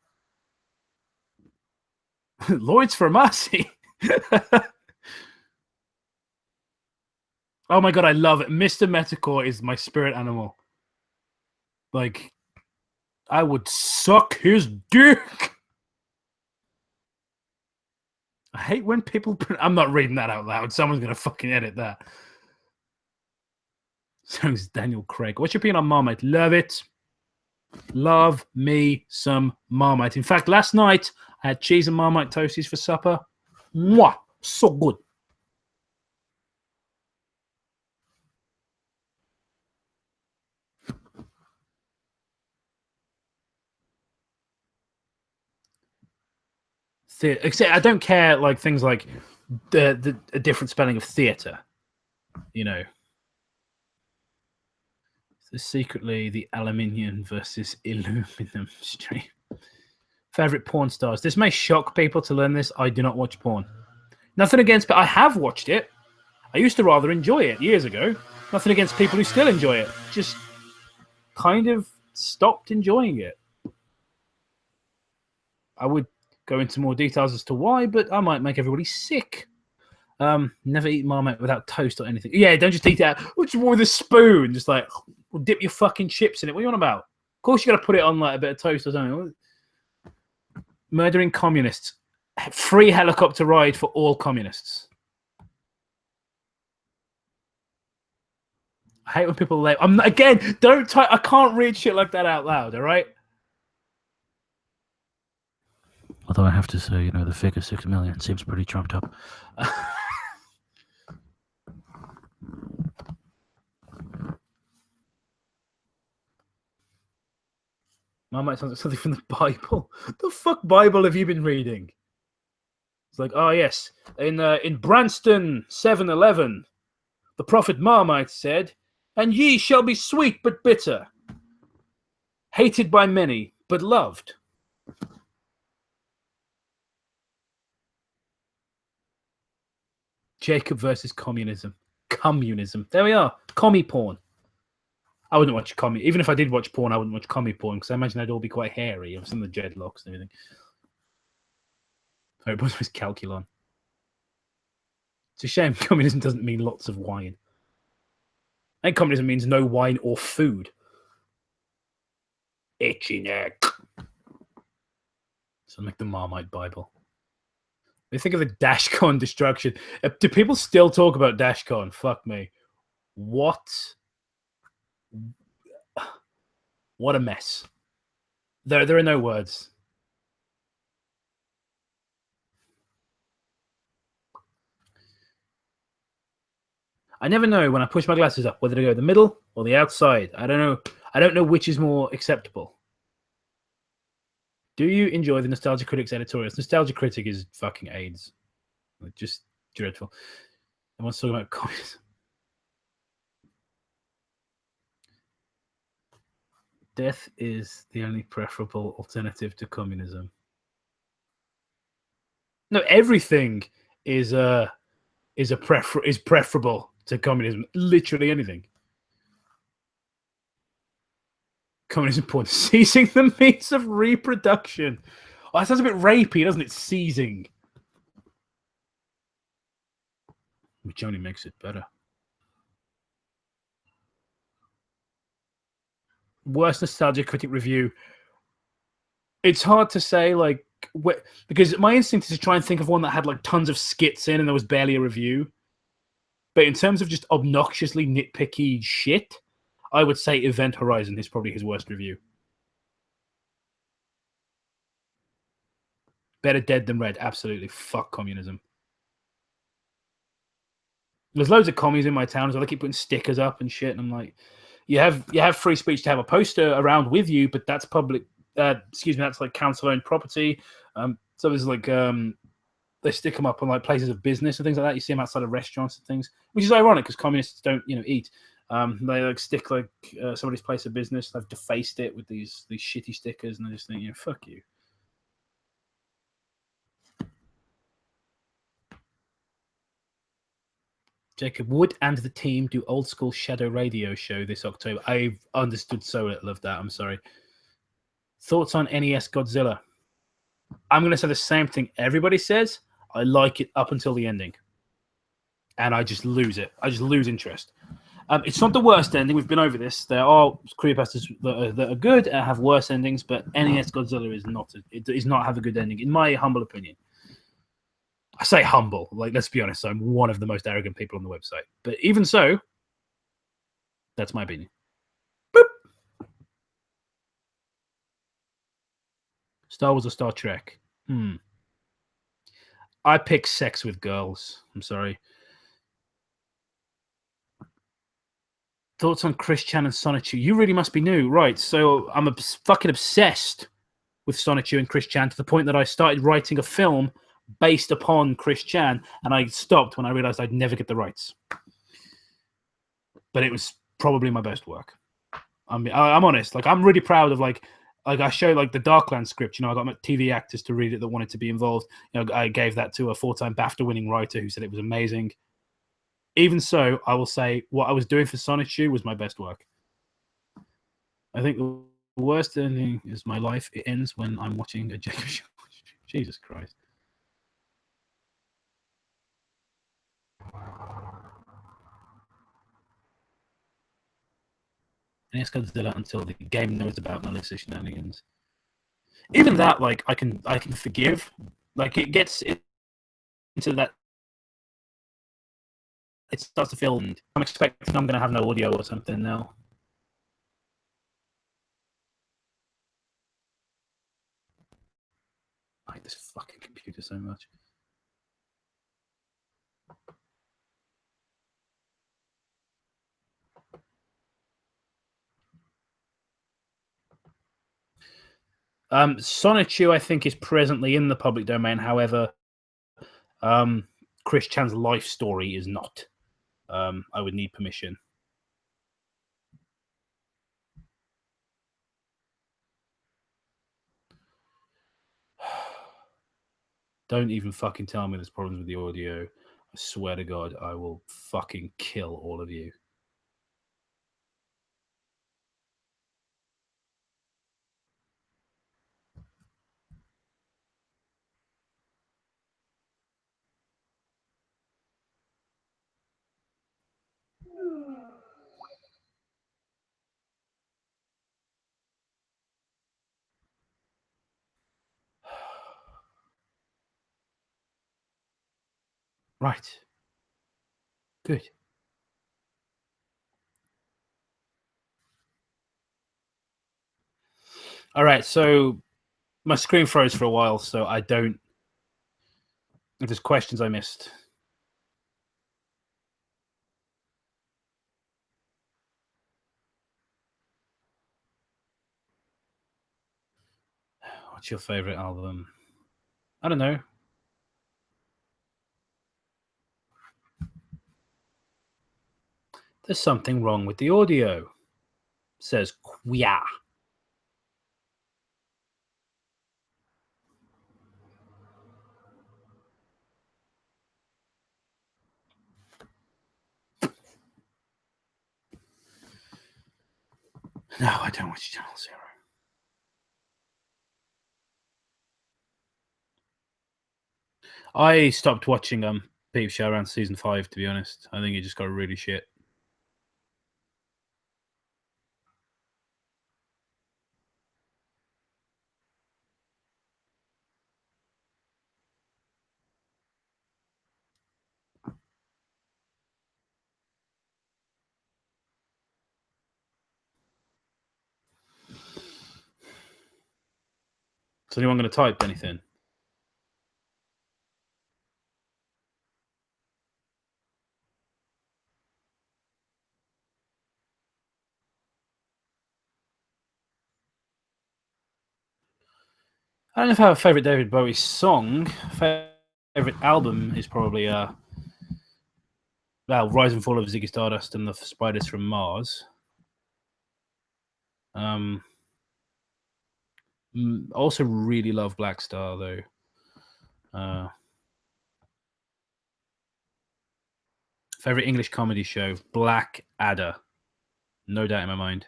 Lloyd's for Mercy. Oh my god, I love it. Mr. Metacore is my spirit animal. Like, I would suck his dick. I hate when people... I'm not reading that out loud. Someone's going to fucking edit that. So is Daniel Craig. What's your opinion on Marmite? Love it. Love me some Marmite. In fact, last night, I had cheese and Marmite toasties for supper. Mwah! So good. Except I don't care like things like the different spelling of theatre. You know. So secretly the aluminium versus aluminum stream. Favorite porn stars. This may shock people to learn this. I do not watch porn. Nothing against, but I have watched it. I used to rather enjoy it years ago. Nothing against people who still enjoy it. Just kind of stopped enjoying it. I would go into more details as to why, but I might make everybody sick. Never eat Marmite without toast or anything. Yeah, don't just eat it out. Just with a spoon. Just like, dip your fucking chips in it. What are you on about? Of course you got to put it on like a bit of toast or something. Murdering communists. Free helicopter ride for all communists. I hate when people lay. Again, don't type. I can't read shit like that out loud, all right? Although I have to say, you know, the figure 6 million seems pretty trumped up. Marmite sounds like something from the Bible. The fuck Bible have you been reading? It's like, oh yes, in Branston 7-Eleven, the prophet Marmite said, "And ye shall be sweet but bitter, hated by many but loved." Jacob versus communism. Communism. There we are. Commie porn. I wouldn't watch commie. Even if I did watch porn, I wouldn't watch commie porn because I imagine they'd all be quite hairy of some of the dreadlocks and everything. Oh, it was Calculon. It's a shame communism doesn't mean lots of wine. I think communism means no wine or food. Itchy neck. So like the Marmite Bible. They think of the Dashcon destruction. Do people still talk about Dashcon? Fuck me. What a mess. There are no words. I never know when I push my glasses up whether to go the middle or the outside. I don't know. I don't know which is more acceptable. Do you enjoy the Nostalgia Critics editorials? Nostalgia Critic is fucking AIDS. Just dreadful. Everyone's talking about communism. Death is the only preferable alternative to communism. No, everything is preferable to communism. Literally anything. Communism porn. Seizing the means of reproduction. Oh, that sounds a bit rapey, doesn't it? Seizing. Which only makes it better. Worst Nostalgia Critic review. It's hard to say, like, because my instinct is to try and think of one that had like tons of skits in and there was barely a review. But in terms of just obnoxiously nitpicky shit, I would say Event Horizon is probably his worst review. Better dead than red. Absolutely. Fuck communism. There's loads of commies in my town, so they keep putting stickers up and shit. And I'm like, you have free speech to have a poster around with you, but that's public. That's like council-owned property. So there's like they stick them up on like places of business and things like that. You see them outside of restaurants and things, which is ironic because communists don't, eat. They like stick like somebody's place of business. They've defaced it with these shitty stickers, and I just think, fuck you. Jacob, Wood and the team do old school Shadow Radio show this October. I've understood so little of that. I'm sorry. Thoughts on NES Godzilla? I'm going to say the same thing everybody says. I like it up until the ending. And I just lose it. I just lose interest. It's not the worst ending. We've been over this. There are creepypastas that are good and have worse endings, but NES Godzilla is not. It does not have a good ending, in my humble opinion. I say humble. Like, let's be honest. I'm one of the most arrogant people on the website. But even so, that's my opinion. Boop. Star Wars or Star Trek? I pick sex with girls. I'm sorry. Thoughts on Chris Chan and Sonichu? You really must be new, right? So I'm fucking obsessed with Sonichu and Chris Chan to the point that I started writing a film based upon Chris Chan, and I stopped when I realized I'd never get the rights. But it was probably my best work. I'm honest. Like, I'm really proud of like I showed like the Darkland script. You know, I got TV actors to read it that wanted to be involved. You know, I gave that to a 4-time BAFTA-winning writer who said it was amazing. Even so, I will say what I was doing for Sonichu was my best work. I think the worst ending is my life. It ends when I'm watching a Jacob show. Jesus Christ. NES Godzilla until the game knows about malicious shenanigans. Even that, like, I can forgive. Like, it gets into that. It starts to feel. I'm expecting I'm going to have no audio or something now. I hate this fucking computer so much. Sonichu, I think, is presently in the public domain. However, Chris Chan's life story is not. I would need permission. Don't even fucking tell me there's problems with the audio. I swear to God, I will fucking kill all of you. Right. Good. All right, so my screen froze for a while, so I don't. If there's questions I missed. What's your favorite album? I don't know. There's something wrong with the audio, says Quia. No, I don't watch Channel Zero. I stopped watching Peep Show around season 5, to be honest. I think it just got really shit. Is anyone going to type anything? I don't know if I have a favorite David Bowie song. Favorite album is probably Rise and Fall of Ziggy Stardust and the Spiders from Mars. Also really love Black Star though. Favorite English comedy show? Black Adder. No doubt in my mind.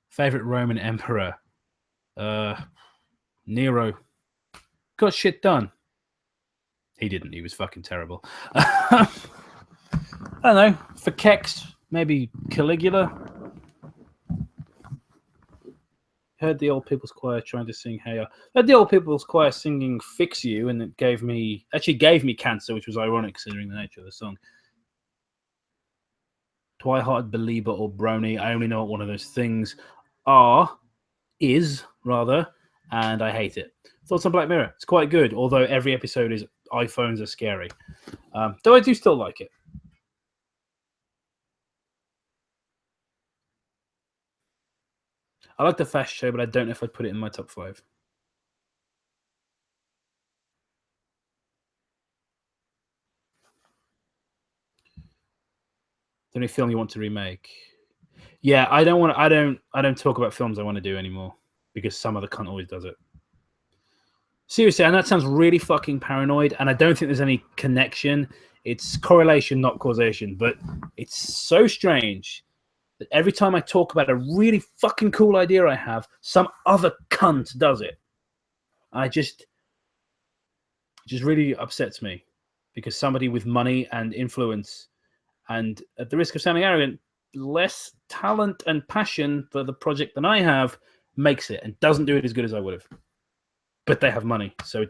Favorite Roman emperor? Nero. Got shit done. He didn't. He was fucking terrible. I don't know. For Kex, maybe Caligula. Heard the Old People's Choir trying to sing Hey Ya. Heard the Old People's Choir singing Fix You, and it gave me cancer, which was ironic considering the nature of the song. Twilight Belieber or Brony. I only know what one of those things is, and I hate it. Thoughts on Black Mirror? It's quite good, although every episode is iPhones are scary. Though I do still like it. I like the Fast Show, but I don't know if I'd put it in my top 5. The only film you want to remake? Yeah, I don't talk about films I want to do anymore because some other cunt always does it. Seriously, and that sounds really fucking paranoid, and I don't think there's any connection. It's correlation, not causation, but it's so strange that every time I talk about a really fucking cool idea I have, some other cunt does it. It just really upsets me because somebody with money and influence, and at the risk of sounding arrogant, less talent and passion for the project than I have, makes it and doesn't do it as good as I would have. But they have money, so.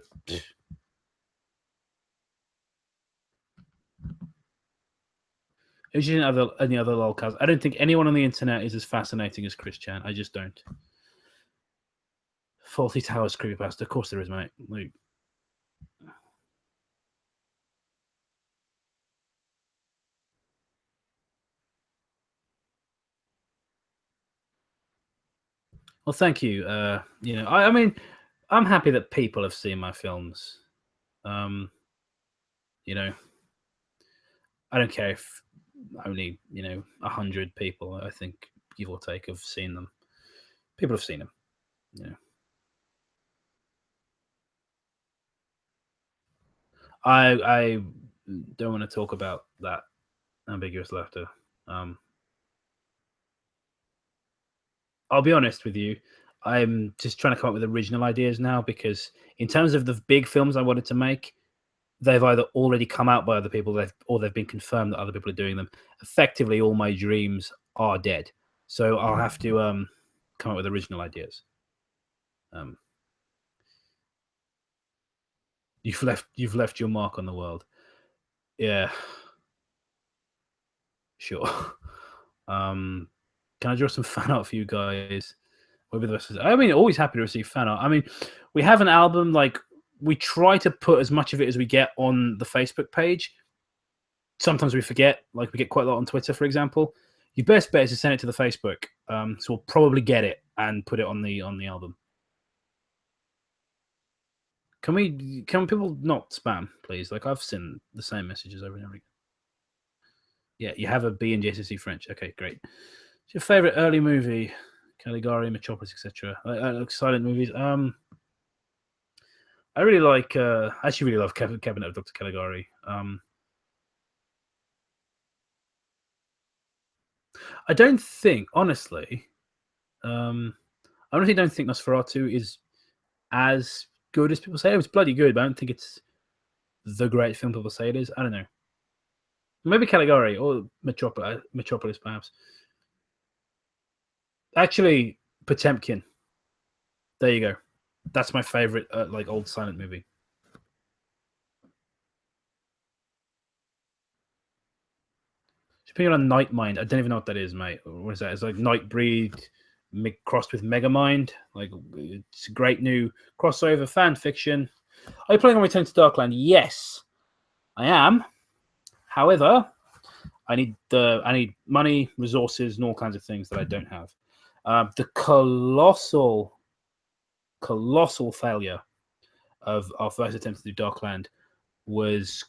Who's any other lolcast? I don't think anyone on the internet is as fascinating as Chris Chan. I just don't. Faulty Towers creepypasta. Of course there is, mate. Like, well, thank you. I mean, I'm happy that people have seen my films. I don't care if only 100 people, I think, give or take, have seen them. People have seen them. Yeah. I don't want to talk about that ambiguous laughter. I'll be honest with you. I'm just trying to come up with original ideas now because in terms of the big films I wanted to make, they've either already come out by other people or they've been confirmed that other people are doing them. Effectively, all my dreams are dead. So I'll have to come up with original ideas. You've left your mark on the world. Yeah. Sure. Can I draw some fan art for you guys? What would be the best? I mean, always happy to receive fan art. I mean, we have an album, like, we try to put as much of it as we get on the Facebook page. Sometimes we forget, like we get quite a lot on Twitter, for example. Your best bet is to send it to the Facebook. So we'll probably get it and put it on the album. Can people not spam, please? Like, I've seen the same messages over and over again. Yeah, you have a B in JCC French. Okay, great. What's your favorite early movie? Caligari, Metropolis, etc. Silent movies. I really like. I actually really love Cabinet of Dr. Caligari. I don't think, honestly, I honestly don't think Nosferatu is as good as people say. It was bloody good, but I don't think it's the great film people say it is. I don't know. Maybe Caligari or Metropolis, perhaps. Actually, Potemkin. There you go. That's my favorite, like, old silent movie. Depending on Nightmind, I don't even know what that is, mate. What is that? It's like Nightbreed crossed with Megamind. Like, it's a great new crossover fan fiction. Are you planning on Return to Darkland? Yes, I am. However, I need money, resources, and all kinds of things that I don't have. The colossal failure of our first attempt to do Darkland was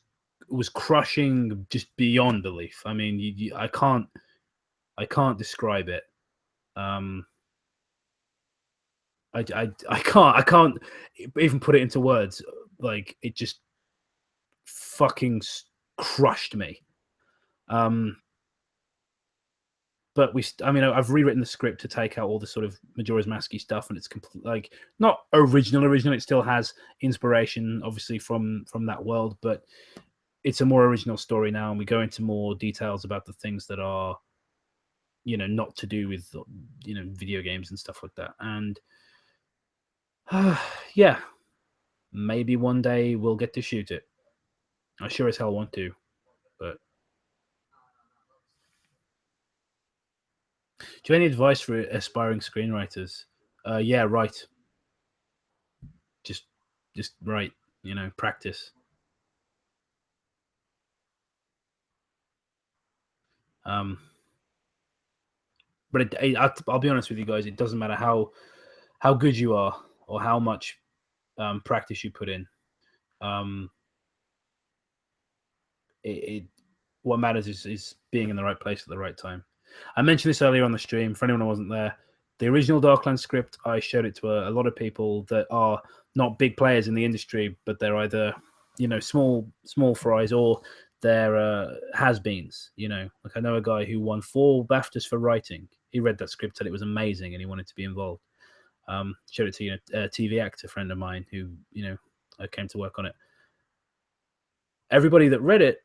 crushing, just beyond belief. I mean, I can't describe it. I can't even put it into words. Like, it just fucking crushed me. But I mean, I've rewritten the script to take out all the sort of Majora's Mask stuff, and it's like not original. It still has inspiration, obviously, from that world, but it's a more original story now, and we go into more details about the things that are, not to do with, video games and stuff like that. And yeah, maybe one day we'll get to shoot it. I sure as hell want to, but. Do you have any advice for aspiring screenwriters? Yeah, write. Just write. Practice. But I'll be honest with you guys. It doesn't matter how good you are or how much practice you put in. What matters is being in the right place at the right time. I mentioned this earlier on the stream. For anyone who wasn't there, the original Darklands script, I showed it to a lot of people that are not big players in the industry, but they're either small fries or they're has-beens. Like I know a guy who won 4 BAFTAs for writing. He read that script, said it was amazing, and he wanted to be involved. Showed it to a TV actor friend of mine who came to work on it. Everybody that read it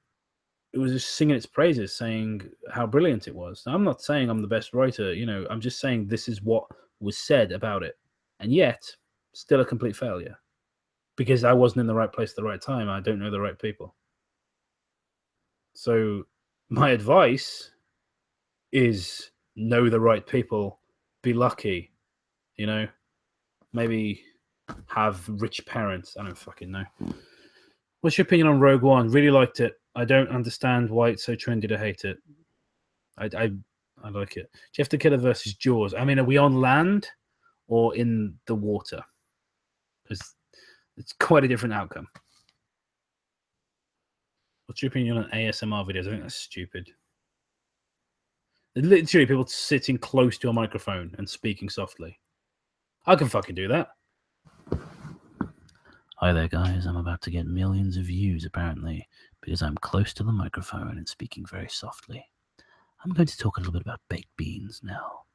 was just singing its praises, saying how brilliant it was. Now, I'm not saying I'm the best writer, I'm just saying this is what was said about it. And yet, still a complete failure. Because I wasn't in the right place at the right time. I don't know the right people. So my advice is know the right people, be lucky, maybe have rich parents. I don't fucking know. What's your opinion on Rogue One? Really liked it. I don't understand why it's so trendy to hate it. I like it. Jeff the Killer versus Jaws. I mean, are we on land or in the water? Because it's quite a different outcome. What's your opinion on ASMR videos? I think that's stupid. Literally, people sitting close to a microphone and speaking softly. I can fucking do that. Hi there, guys. I'm about to get millions of views, apparently, because I'm close to the microphone and speaking very softly. I'm going to talk a little bit about baked beans now.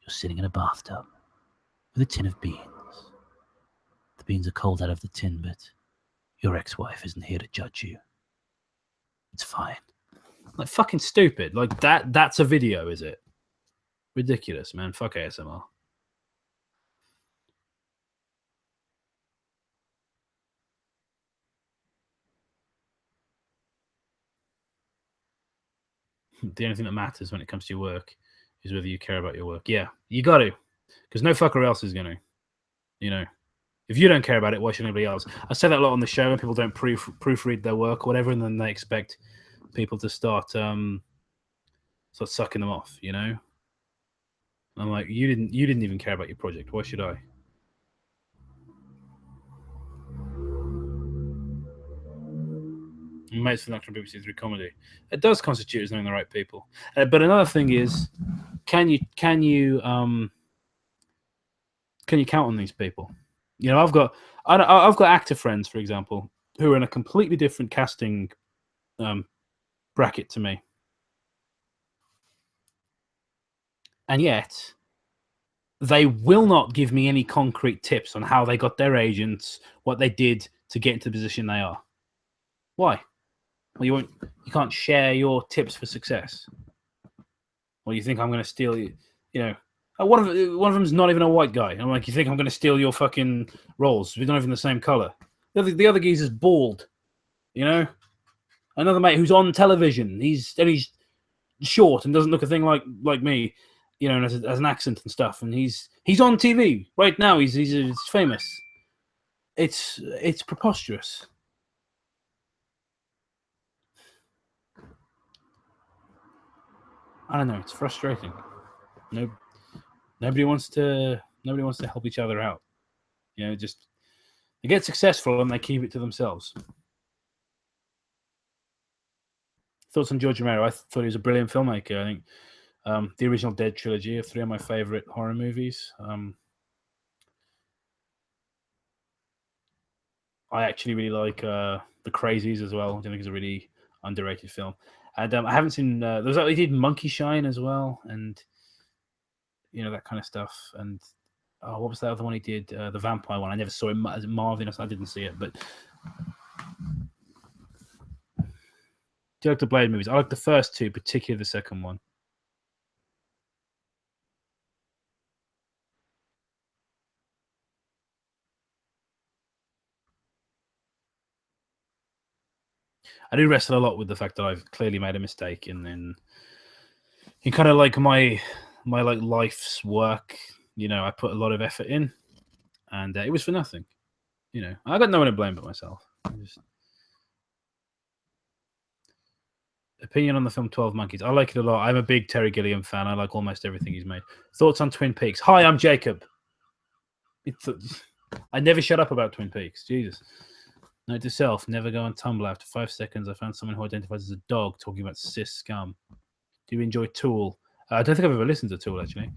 You're sitting in a bathtub with a tin of beans. The beans are cold out of the tin, but your ex-wife isn't here to judge you. It's fine. Like, fucking stupid. Like, that's a video, is it? Ridiculous, man. Fuck ASMR. The only thing that matters when it comes to your work is whether you care about your work. Yeah, you got to. Because no fucker else is going to. If you don't care about it, why should anybody else? I say that a lot on the show, and people don't proofread their work or whatever, and then they expect people to start sucking them off, And I'm like, you didn't even care about your project. Why should I? Mates for natural BBC through comedy. It does constitute as knowing the right people. But another thing is, can you count on these people? I've got actor friends, for example, who are in a completely different casting bracket to me, and yet they will not give me any concrete tips on how they got their agents, what they did to get into the position they are. Why? Well, you can't share your tips for success. Well, you think I'm going to steal you? One of them's not even a white guy. I'm like, you think I'm going to steal your fucking roles? We're not even the same color. The other geezer's bald. Another mate who's on television. He's short and doesn't look a thing like me. And has an accent and stuff. And he's on TV right now. He's famous. It's preposterous. I don't know. It's frustrating. Nobody wants to help each other out. Just they get successful and they keep it to themselves. Thoughts on George Romero? I thought he was a brilliant filmmaker. I think the original Dead trilogy are 3 of my favorite horror movies. I actually really like The The Crazies as well. I think it's a really underrated film. And I haven't seen. He did Monkey Shine as well, and that kind of stuff. And what was the other one he did? The vampire one. I never saw it. As Marvin, I didn't see it. But do you like the Blade movies? I like the first two, particularly the second one. I do wrestle a lot with the fact that I've clearly made a mistake, and then in kind of like my like life's work, I put a lot of effort in, and it was for nothing. I got no one to blame but myself. Opinion on the film 12 Monkeys. I like it a lot. I'm a big Terry Gilliam fan. I like almost everything he's made. Thoughts on Twin Peaks? Hi, I'm Jacob. I never shut up about Twin Peaks. Jesus. Note to self, never go on Tumblr. After 5 seconds, I found someone who identifies as a dog talking about cis scum. Do you enjoy Tool? I don't think I've ever listened to Tool, actually.